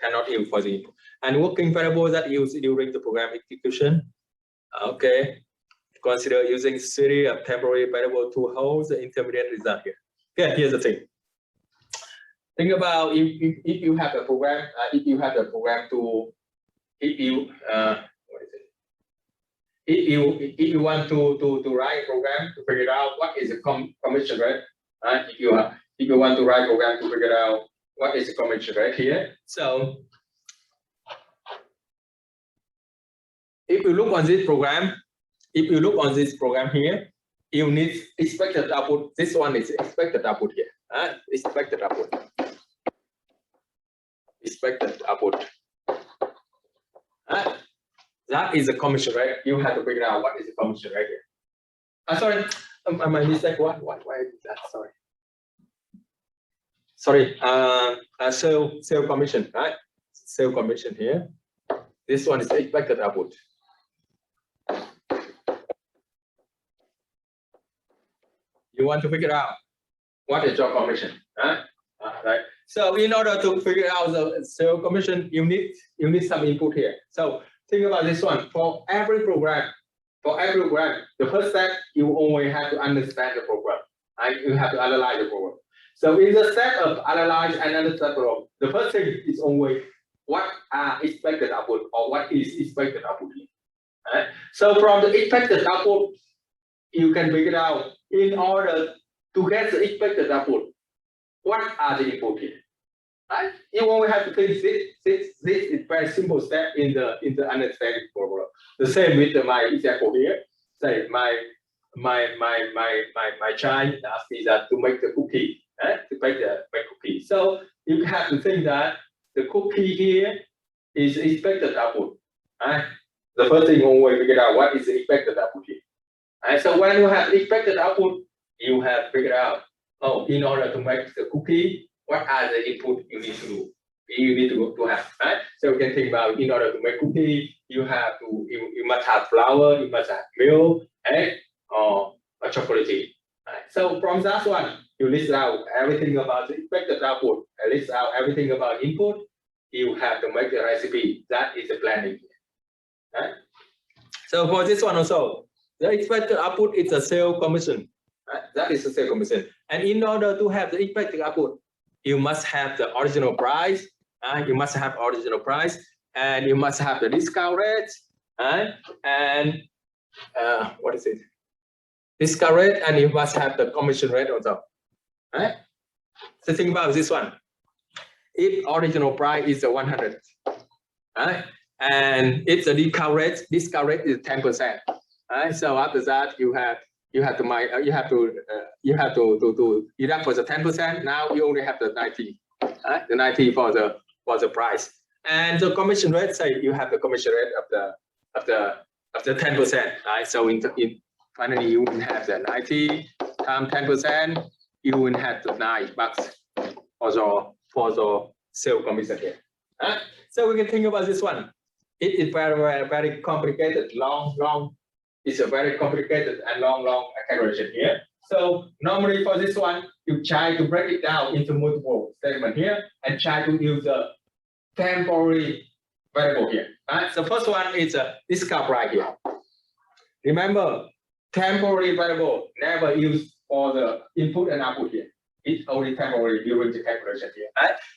Cannot use for the input. And working variable that used during the program execution. Okay. Consider using series of temporary variable to hold the intermediate result here. Okay, here's the thing. Think about if you have a program, if you want to write a program to figure out what is the commission rate, if you want to write a program to figure out what is the commission rate here. So if you look on this program, here, you need expected output. This one is expected output here. Expected output. Expected output. That is the commission rate. You have to figure out what is the commission rate here. Sorry, my mistake. Why is that? Sorry. Sale commission, right? Sale commission here. This one is expected output. You want to figure out what is your commission, right? Right. So in order to figure out the sale commission, you need some input here. So think about this one. For every program, the first step you only have to understand the program. Right? You have to analyze the program. So in the step of analyze and understand the program, the first thing is always what are expected output or what is expected output here. Right? So from the expected output, you can figure out in order to get the expected output, what are the input here? Right? You only have to think this is very simple step in the understanding program. The same with my example here. Say my child asked me that to make the cookie, to make cookie. So you have to think that the cookie here is expected output. Right? The first thing you always figure out what is the expected output here. And so when you have expected output, you have figured out, in order to make the cookie, what are the input you need to do? You need to have, right? So you can think about in order to make cookie, you must have flour, you must have milk, egg, or a chocolate. Right? So from that one, you list out everything about the expected output, list out everything about input. You have to make the recipe. That is the planning. Right? So for this one also, the expected output is a sale commission. Right? That is the sale commission. And in order to have the expected output, you must have the original price. You must have original price, and you must have the discount rate. And what is it? Discount rate, and you must have the commission rate also. Right? So think about this one. If original price is 100, right? And if the discount rate is 10%. Right? So after that, you have to deduct for the 10%. Now you only have the 90, right? The 90 for the price, and the commission rate. Say you have the commission rate of the 10%, right? So finally you will have the 90 times 10%. You will have the $9 for the sale commission here. So we can think about this one. It is very complicated, long. It's a very complicated and long calculation here. So normally for this one, you try to break it down into multiple statements here and try to use the temporary variable here. So first one is a discount price here. Remember, temporary variable never used for the input and output here. It's only temporary during the calculation here.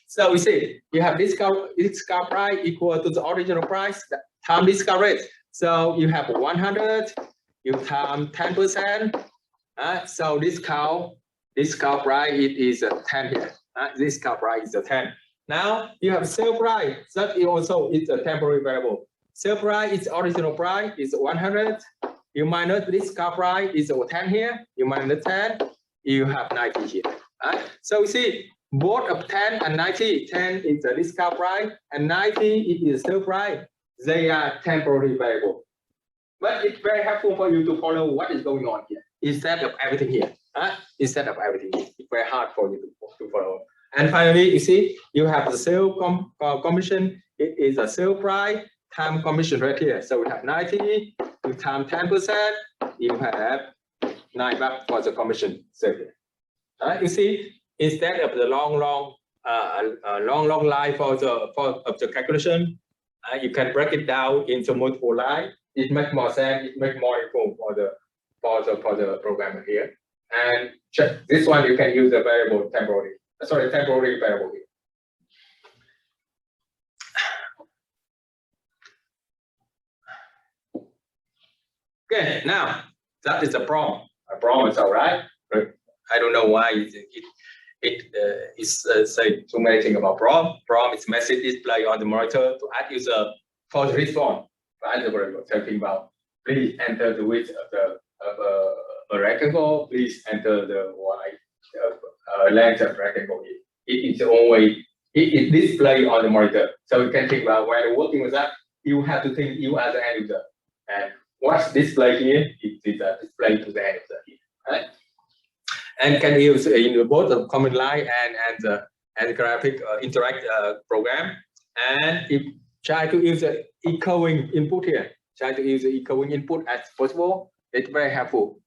So we see you have discount price equal to the original price times discount rate. So you have 100, you times 10%. So discount price it is a 10 here. Discount price is a 10. Now you have sale price. That is also it's a temporary variable. Sale price is original price is 100. You minus discount price is 10 here. You minus 10. You have 90 here. So we see both of 10 and 90. 10 is the discount price and 90 it is sale price. They are temporary variable. But it's very helpful for you to follow what is going on here instead of everything here. Instead of everything here. It's very hard for you to follow. And finally, you see you have the sale commission. It is a sale price times commission right here. So we have 90. You times 10%. You have $9 for the commission sale here. You see, instead of the long line for the calculation, you can break it down into multiple lines. It makes more sense. It makes more info for the programmer here. And this one you can use the variable temporary. Sorry, temporary variable here. Okay, now that is a problem. A problem is all right. I don't know why it is say too many things about prom. Prom is message display on the monitor to add user false response. Right, the variable talking about please enter the width of a rectangle. Please enter the length of rectangle. It is only it display on the monitor. So you can think about when you're working with that, you have to think you as an end user. And what's displayed here? It is a display to the end user here. Right? And can use in both the command line and graphic interact program. And if try to use the echoing input here. Try to use the echoing input as possible. It's very helpful.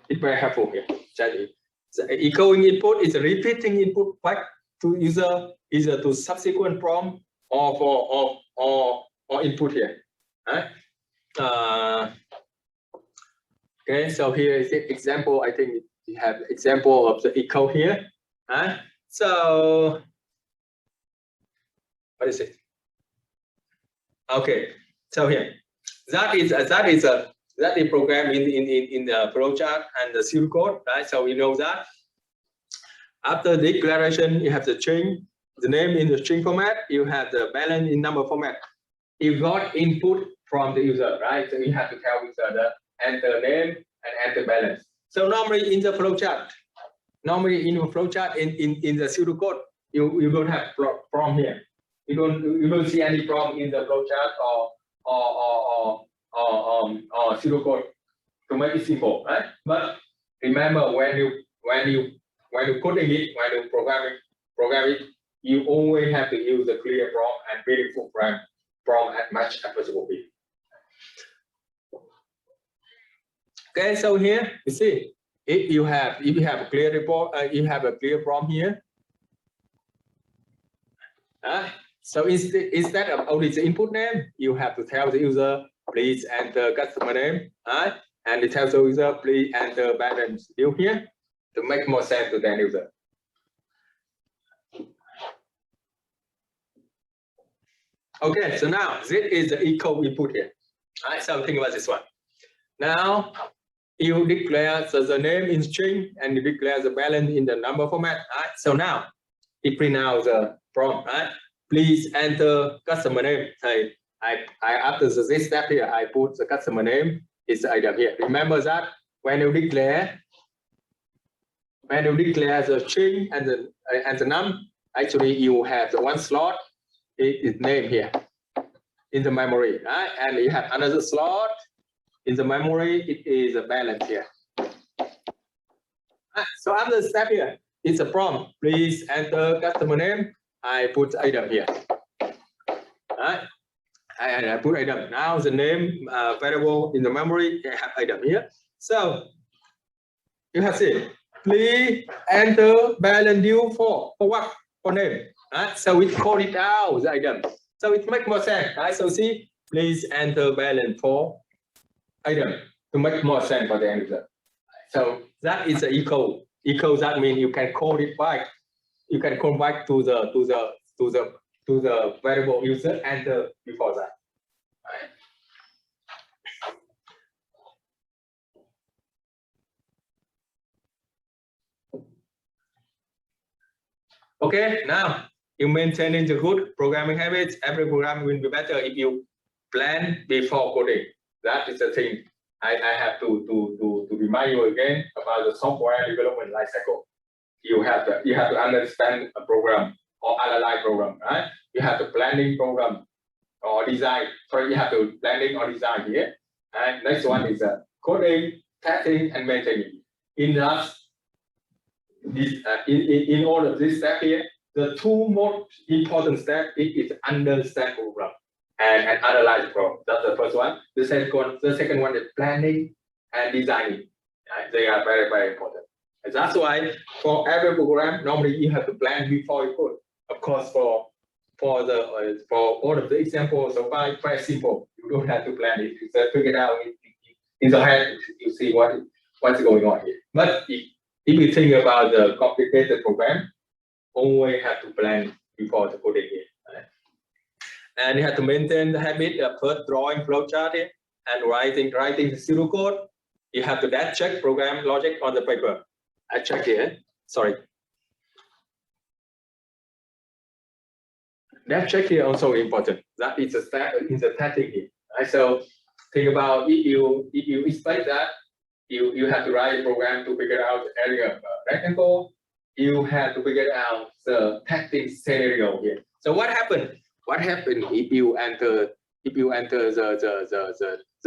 It's very helpful here. So echoing input is a repeating input back to user either to subsequent prompt or input here. Okay, so here is the example. I think we have example of the echo here. So what is it? Okay, so here that is program in the flowchart and the pseudocode, right? So you know that after declaration you have the string, the name in the string format. You have the balance in number format. You got input from the user, right? So you have to tell user the enter name and enter balance. So normally in the flowchart, in the pseudocode, you don't have from here. You don't see any problem in the flowchart or pseudocode to make it simple, right? But remember when you coding it, when you program it, you always have to use the clear prompt and meaningful prompt as much as possible. Okay, so here you see if you have a clear report, you have a clear prompt here. So instead of only the input name, you have to tell the user please enter customer name, and it tells the user please enter balance due here to make more sense to the end user. Okay, so now this is the echo input here. So think about this one. Now you declare the name in string and you declare the balance in the number format. So now it print out the prompt. Please enter customer name. After this step here, I put the customer name is the item here. Remember that when you declare the string and the num, actually you have the one slot. It is name here in the memory, and you have another slot In the memory, it is a balance here. So after the step here, it's a prompt. Please enter customer name. I put item here. I put item. Now the name variable in the memory, I have item here. So you have seen, please enter balance due for what? For name. So we call it out the item. So it makes more sense. So see, please enter balance for item to make more sense for the end user. So that is an echo. Echo that means you can call it back. You can call back to the variable user enter before that. Right. Okay, now you maintaining the good programming habits. Every program will be better if you plan before coding. That is the thing. I have to remind you again about the software development lifecycle. You have to understand a program or analyze program, right? You have the planning program or design. Sorry, you have to planning or design here. And next one is coding, testing, and maintaining. In all of this step here, the two most important steps is understand program and analyze program. That's the first one. The second one is planning and designing. They are very, very important. And that's why for every program, normally you have to plan before you code. Of course, for all of the examples, so quite simple. You don't have to plan it. You just figure it out in the head. You see what's going on here. But if you think about the complicated program, always have to plan before the coding here. Right? And you have to maintain the habit of first drawing flowchart here and writing the pseudocode. You have to dash check program logic on the paper. I check here. Sorry. That check here also important. That is a step in the testing here. Right? So think about if you expect that you have to write a program to figure out the area of rectangle. You have to figure out the testing scenario here. So what happened? What happened if you enter the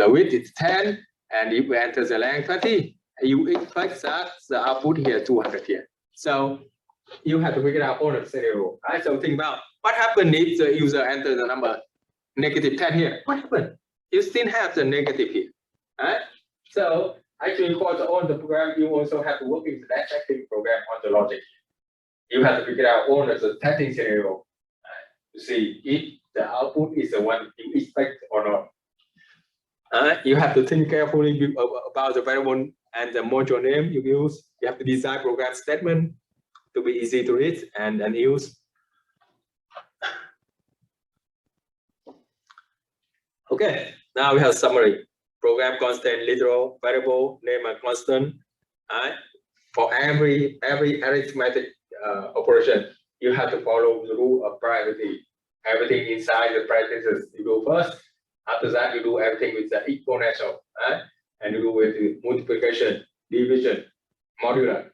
width is 10 and if you enter the length 20? You expect that the output here 200 here. So you have to figure out all the scenario. Right? So think about what happened if the user enters the number -10 here. What happened? You still have the negative here. Right? So actually for all the program, you also have to work with that testing program on the logic. You have to figure out all of the testing scenario to see if the output is the one you expect or not. You have to think carefully about the variable and the module name you use. You have to design program statement to be easy to read and use. Okay, now we have summary. Program constant, literal, variable, name and constant. For every arithmetic operation, you have to follow the rule of priority. Everything inside the parentheses you do first. After that, you do everything with the exponential, and you do with the multiplication, division, modular.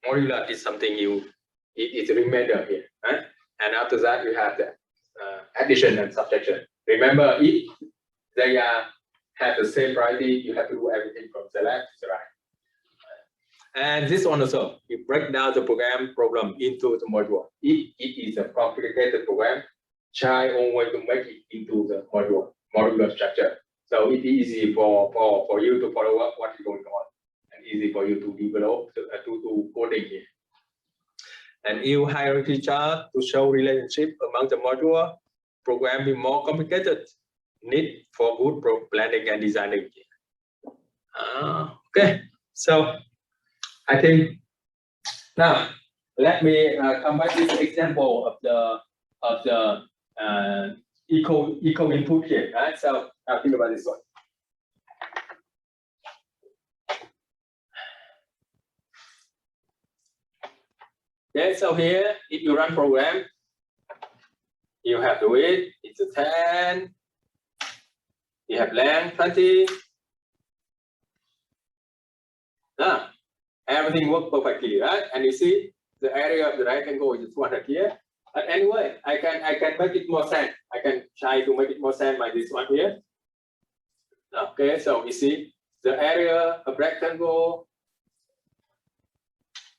Modular is something it's a remainder here, right? And after that, you have the addition and subtraction. Remember, if they have the same priority, you have to do everything from the left to the right. And this one also, you break down the problem into the module. If it is a complicated program, try always to make it into the modular structure. So it's easy for you to follow up what is going on, and easy for you to develop to coding here. And use hierarchy chart to show relationship among the module. Program be more complicated. Need for good planning and designing. Okay, so I think now let me come back to this example of the eco input here. Right? So now think about this one. Okay, so here if you run program, you have the width, it's a 10. You have length 20. Now, everything works perfectly, right? And you see the area of the rectangle is 200 here. But anyway, I can make it more sense. I can try to make it more sense by this one here. Okay, so you see the area of rectangle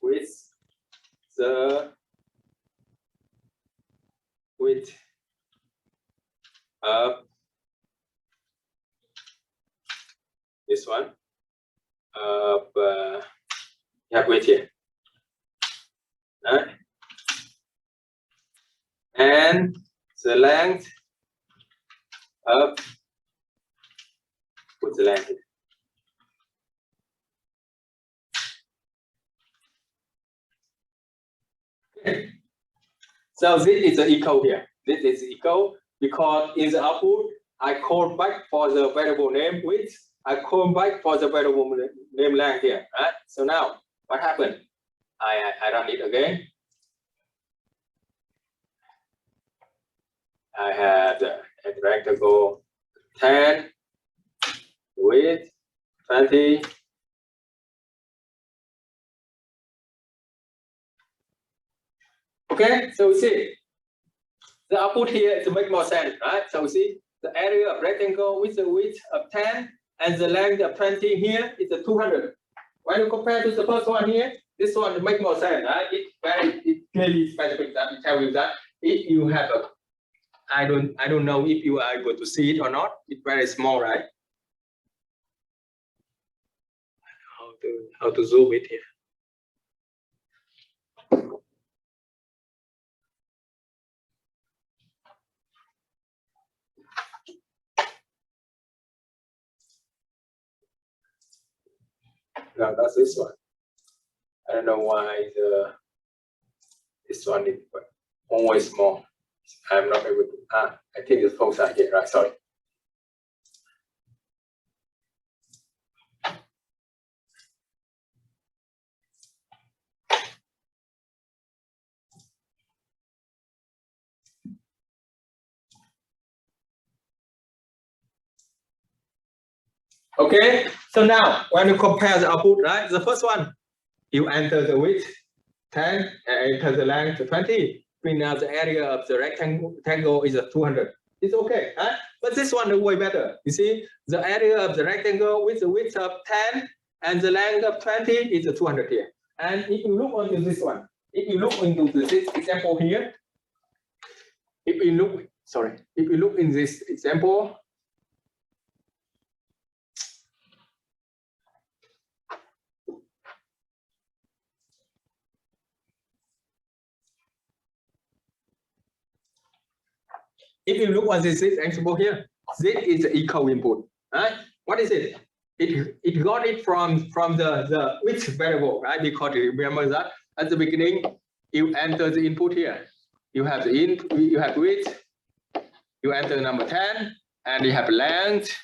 with the width of this one of you have width here, right? And the length of put the length here. Okay. So this is equal here. This is equal because in the output I call back for the variable name width. I call back for the variable name length here. Right? So now what happened? I run it again. I had a rectangle 10 width 20. Okay, so see the output here to make more sense, right? So see the area of rectangle with the width of 10 and the length of 20 here is a 200. When you compare to the first one here, this one make more sense, right? It clearly specific that it tell you that if you have a, I don't know if you are able to see it or not. It's very small, right? How to zoom it here. No, that's this one. I don't know why this one is always small. I'm not able to. I think it's both sides here, right? Sorry. Okay, so now when you compare the output, right? The first one, you enter the width 10 and enter the length 20. Bring out the area of the rectangle is 200. It's okay, right? But this one is way better. You see, the area of the rectangle with the width of 10 and the length of 20 is 200 here. And if you look onto this one, if you look into this example here, if you look in this example, if you look at this example here, this is the equal input, right? What is it? It got it from the width variable, right? Because remember that at the beginning, you enter the input here. You have the you have width, you enter number 10, and you have length.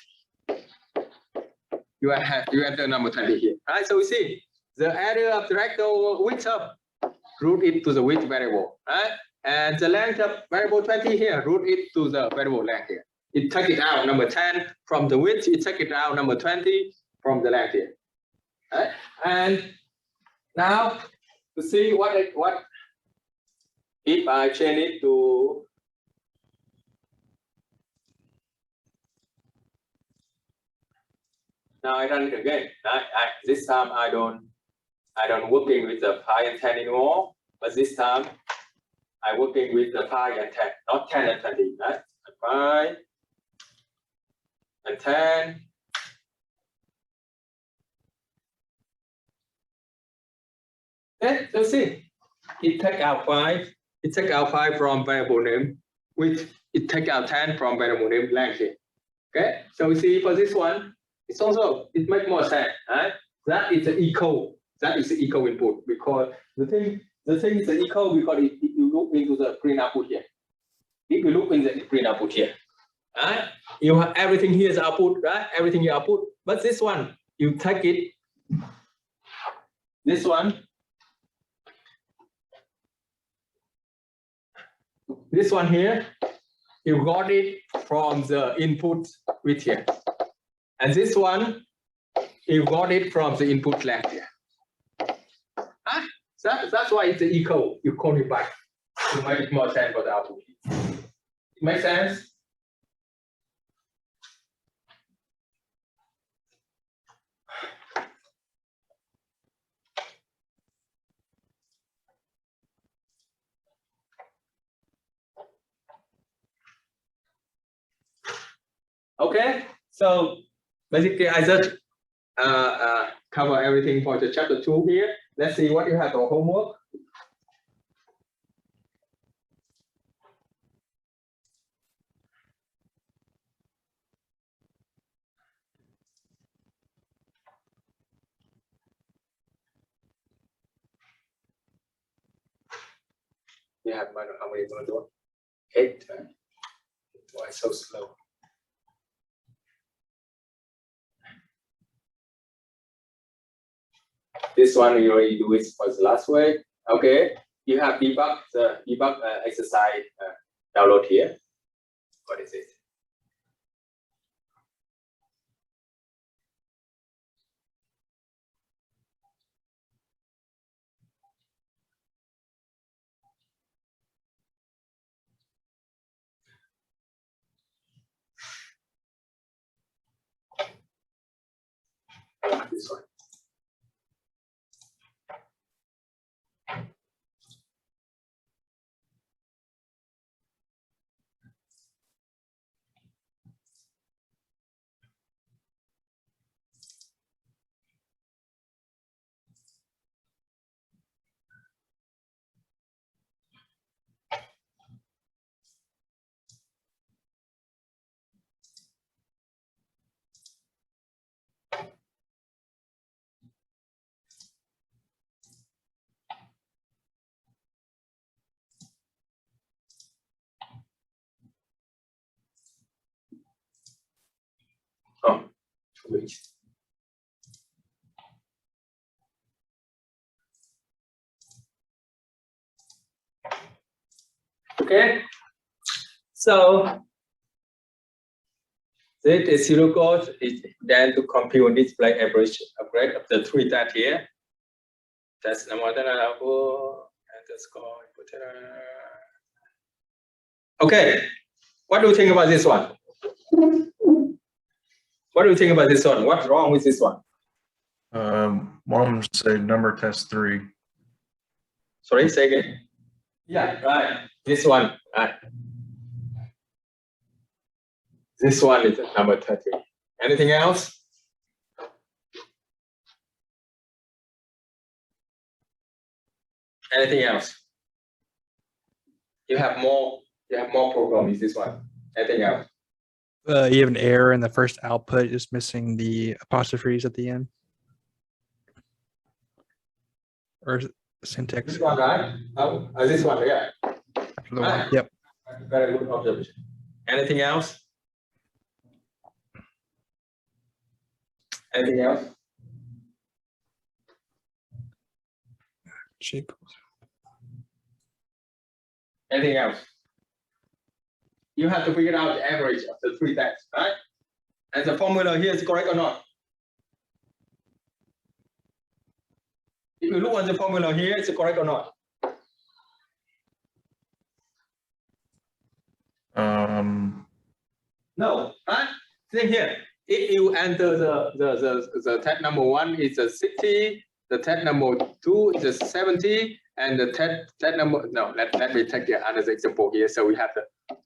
You enter number 20 here, right? So we see the area of the rectangle width up, root it to the width variable, right? And the length of variable 20 here, root it to the variable length here. It take it out number 10 from the width, it take it out number 20 from the length here. Right? And now to see what if I change it to now I run it again. This time I don't working with the pi and 10 anymore, but this time I'm working with the pi and 10, not 10 and 20, right? Pi and 10. Okay, so see, it take out 5. It take out 5 from variable name, which it take out 10 from variable name length here. Okay, so we see for this one, it's also it makes more sense, right? That is the equal. That is the equal input because the thing is the equal because if you look into the print output here. If you look in the print output here, right? You have everything here is output, right? Everything you output. But this one, you take it. This one. This one here, you got it from the input width here. And this one, you got it from the input length here. That's why it's equal. You call it back to make it more sense for the output. It makes sense? Okay, so basically I just cover everything for the chapter 2 here. Let's see what you have for homework. You have how many going to do? 8. Why so slow? This one you already do it for the last way. Okay, you have debug exercise download here. What is it? This one. Oh, 2 weeks. Okay, so this is zero code is then to compute display average upgrade of the 3 that here. That's number underscore. Okay, what do you think about this one? What do you think about this one? What's wrong with this one? One of them say number test 3. Sorry, say again. Yeah, right. This one, right. This one is number 30. Anything else? Anything else? You have more program is this one. Anything else? You have an error in the first output, just missing the apostrophes at the end. Or syntax. This one, right? Oh, this one, yeah. After the one. Yep. Very good observation. Anything else? Anything else? Anything else? You have to figure out the average of the 3 tests, right? And the formula here is correct or not? If you look at the formula here, is it correct or not? No, right? Think here. If you enter the test number 1 is a 60, the test number 2 is a 70, and the test number let me take another example here. So we have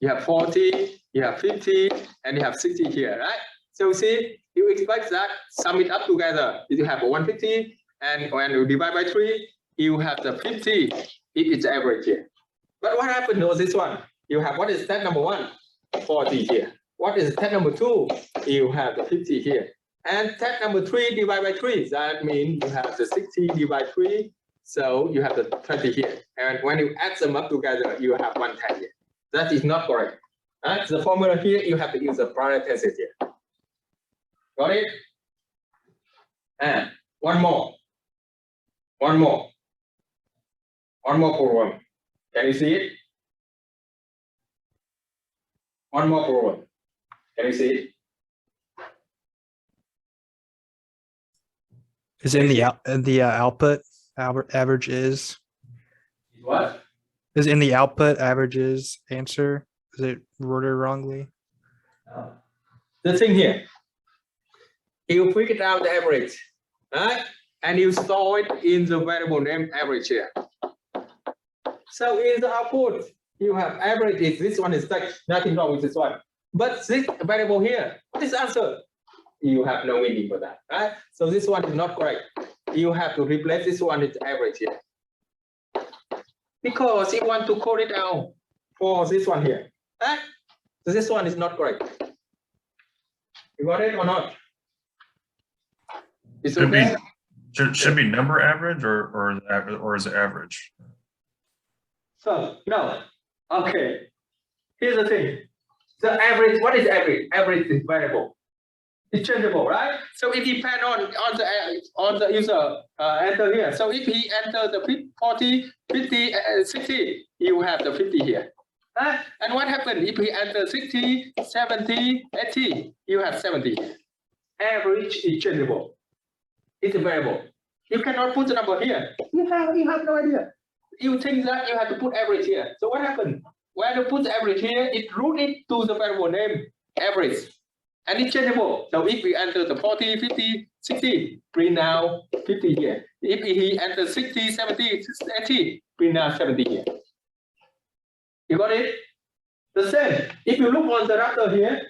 you have 40, you have 50, and you have 60 here, right? So see, you expect that sum it up together. You have 150, and when you divide by 3, you have the 50. It's average here. But what happened to this one? You have what is test number 1? 40 here. What is test number 2? You have the 50 here. And test number 3 divided by 3. That means you have the 60 divided by 3. So you have the 20 here. And when you add them up together, you have 110 here. That is not correct. Right? The formula here, you have to use the parenthesis here. Got it? And one more program. Can you see it? One more program. Can you see it? Is in the output average is What? is in the output averages answer? Is it worded wrongly? The thing here, you figured out the average, right? And you store it in the variable name average here. So in the output, you have average. This one is text. Nothing wrong with this one. But this variable here, this answer, you have no meaning for that, right? So this one is not correct. You have to replace this one with average here. Because you want to code it out for this one here, right? So this one is not correct. You got it or not? It's Should okay. should be number average or is it average? So no. Okay. Here's the thing. The average, what is average? Average is variable. It's changeable, right? So it depends on the user enter here. So if he enter the 40, 50, 60, you have the 50 here. And what happens if he enter 60, 70, 80, you have 70 here. Average is changeable. It's a variable. You cannot put the number here. You have no idea. You think that you have to put average here. So what happened? When you put the average here, it root it to the variable name average. And it's changeable. So if we enter the 40, 50, 60, print now 50 here. If he enters 60, 70, 80, print now 70 here. You got it? The same. If you look on the router here,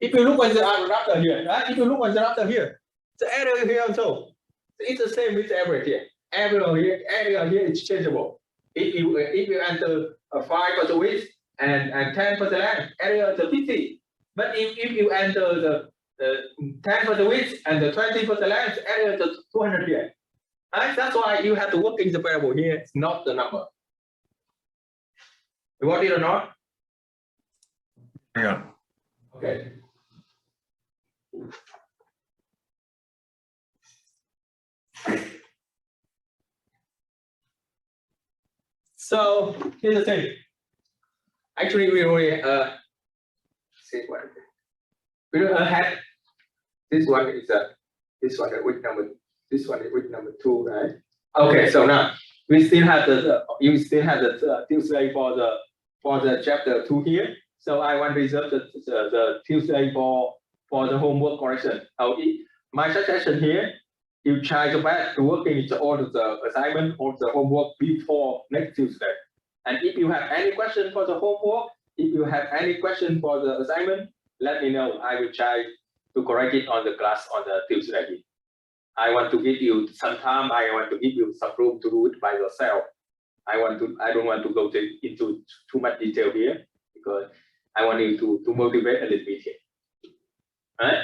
if you look on the router here, right? If you look on the router here, the area here also, it's the same with the average here. Area here is changeable. If you enter a 5 for the width and 10 for the length, area is 50. But if you enter the 10 for the width and the 20 for the length, area is 200 here. Right? That's why you have to work in the variable here. It's not the number. You want it or not? Yeah. Okay. So here's the thing. Actually, we already see what we had. This one is this one is with number. This one is with number 2, right? Okay. So now we still have you still have the Tuesday for the chapter 2 here. So I want to reserve the Tuesday for the homework correction. My suggestion here, you try to work in all of the assignment or the homework before next Tuesday. And if you have any question for the homework, if you have any question for the assignment, let me know. I will try to correct it on the class on the Tuesday. I want to give you some time. I want to give you some room to do it by yourself. I don't want to go into too much detail here because I want you to motivate a little bit here. Right?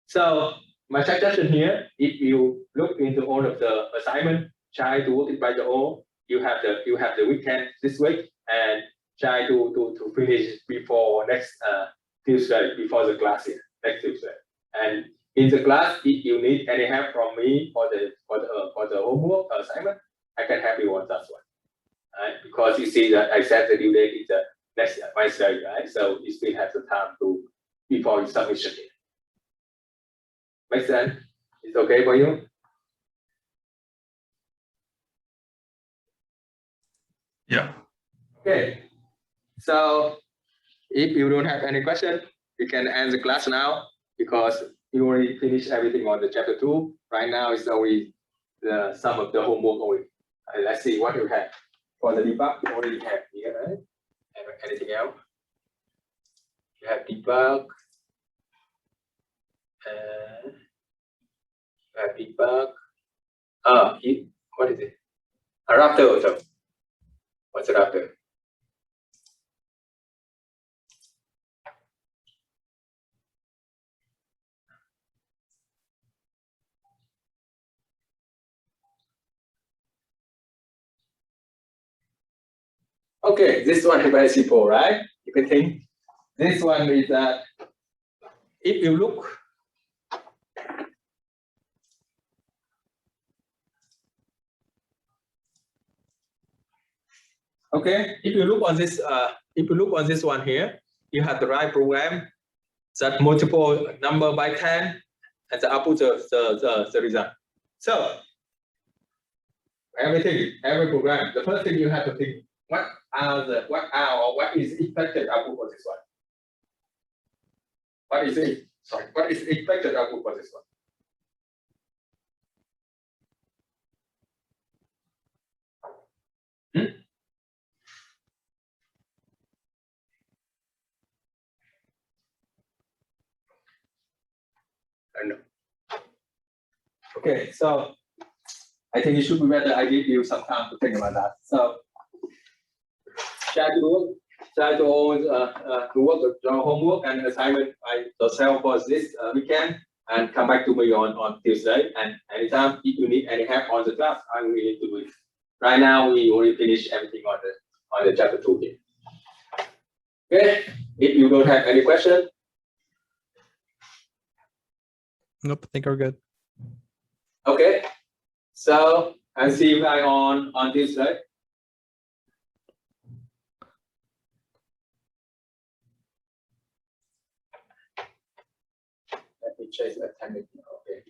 So my suggestion here, if you look into all of the assignment, try to work it by your own. You have the weekend this week and try to finish before next Tuesday, before the class here, next Tuesday. And in the class, if you need any help from me for the homework assignment, I can help you on that one. Right? Because you see that I said the due date is the next Wednesday, right? So you still have the time before you submission it. Make sense? It's okay for you? Yeah. Okay. So if you don't have any question, you can end the class now because you already finished everything on the chapter 2. Right now it's only some of the homework only. Let's see what you have. For the debug, you already have here, right? Anything else? You have debug. Debug. What is it? A Raptor also. What's a Raptor? Okay, this one is very simple, right? You can think this one is that if you look. Okay, if you look on this one here, you have the right program that multiple number by 10 and the output the result. So every program, the first thing you have to think, what is expected output for this one? What is it? Sorry, what is expected output for this one? I know. Okay, so I think it should be better. I give you some time to think about that. So try to all to work your homework and assignment by yourself for this weekend, and come back to me on Tuesday. And anytime if you need any help on the class, I'm willing to do it. Right now we already finished everything on the chapter 2 here. Okay, if you don't have any question. Nope, I think we're good. Okay, so I'll see you guys on Tuesday. Let me change the timing. Okay,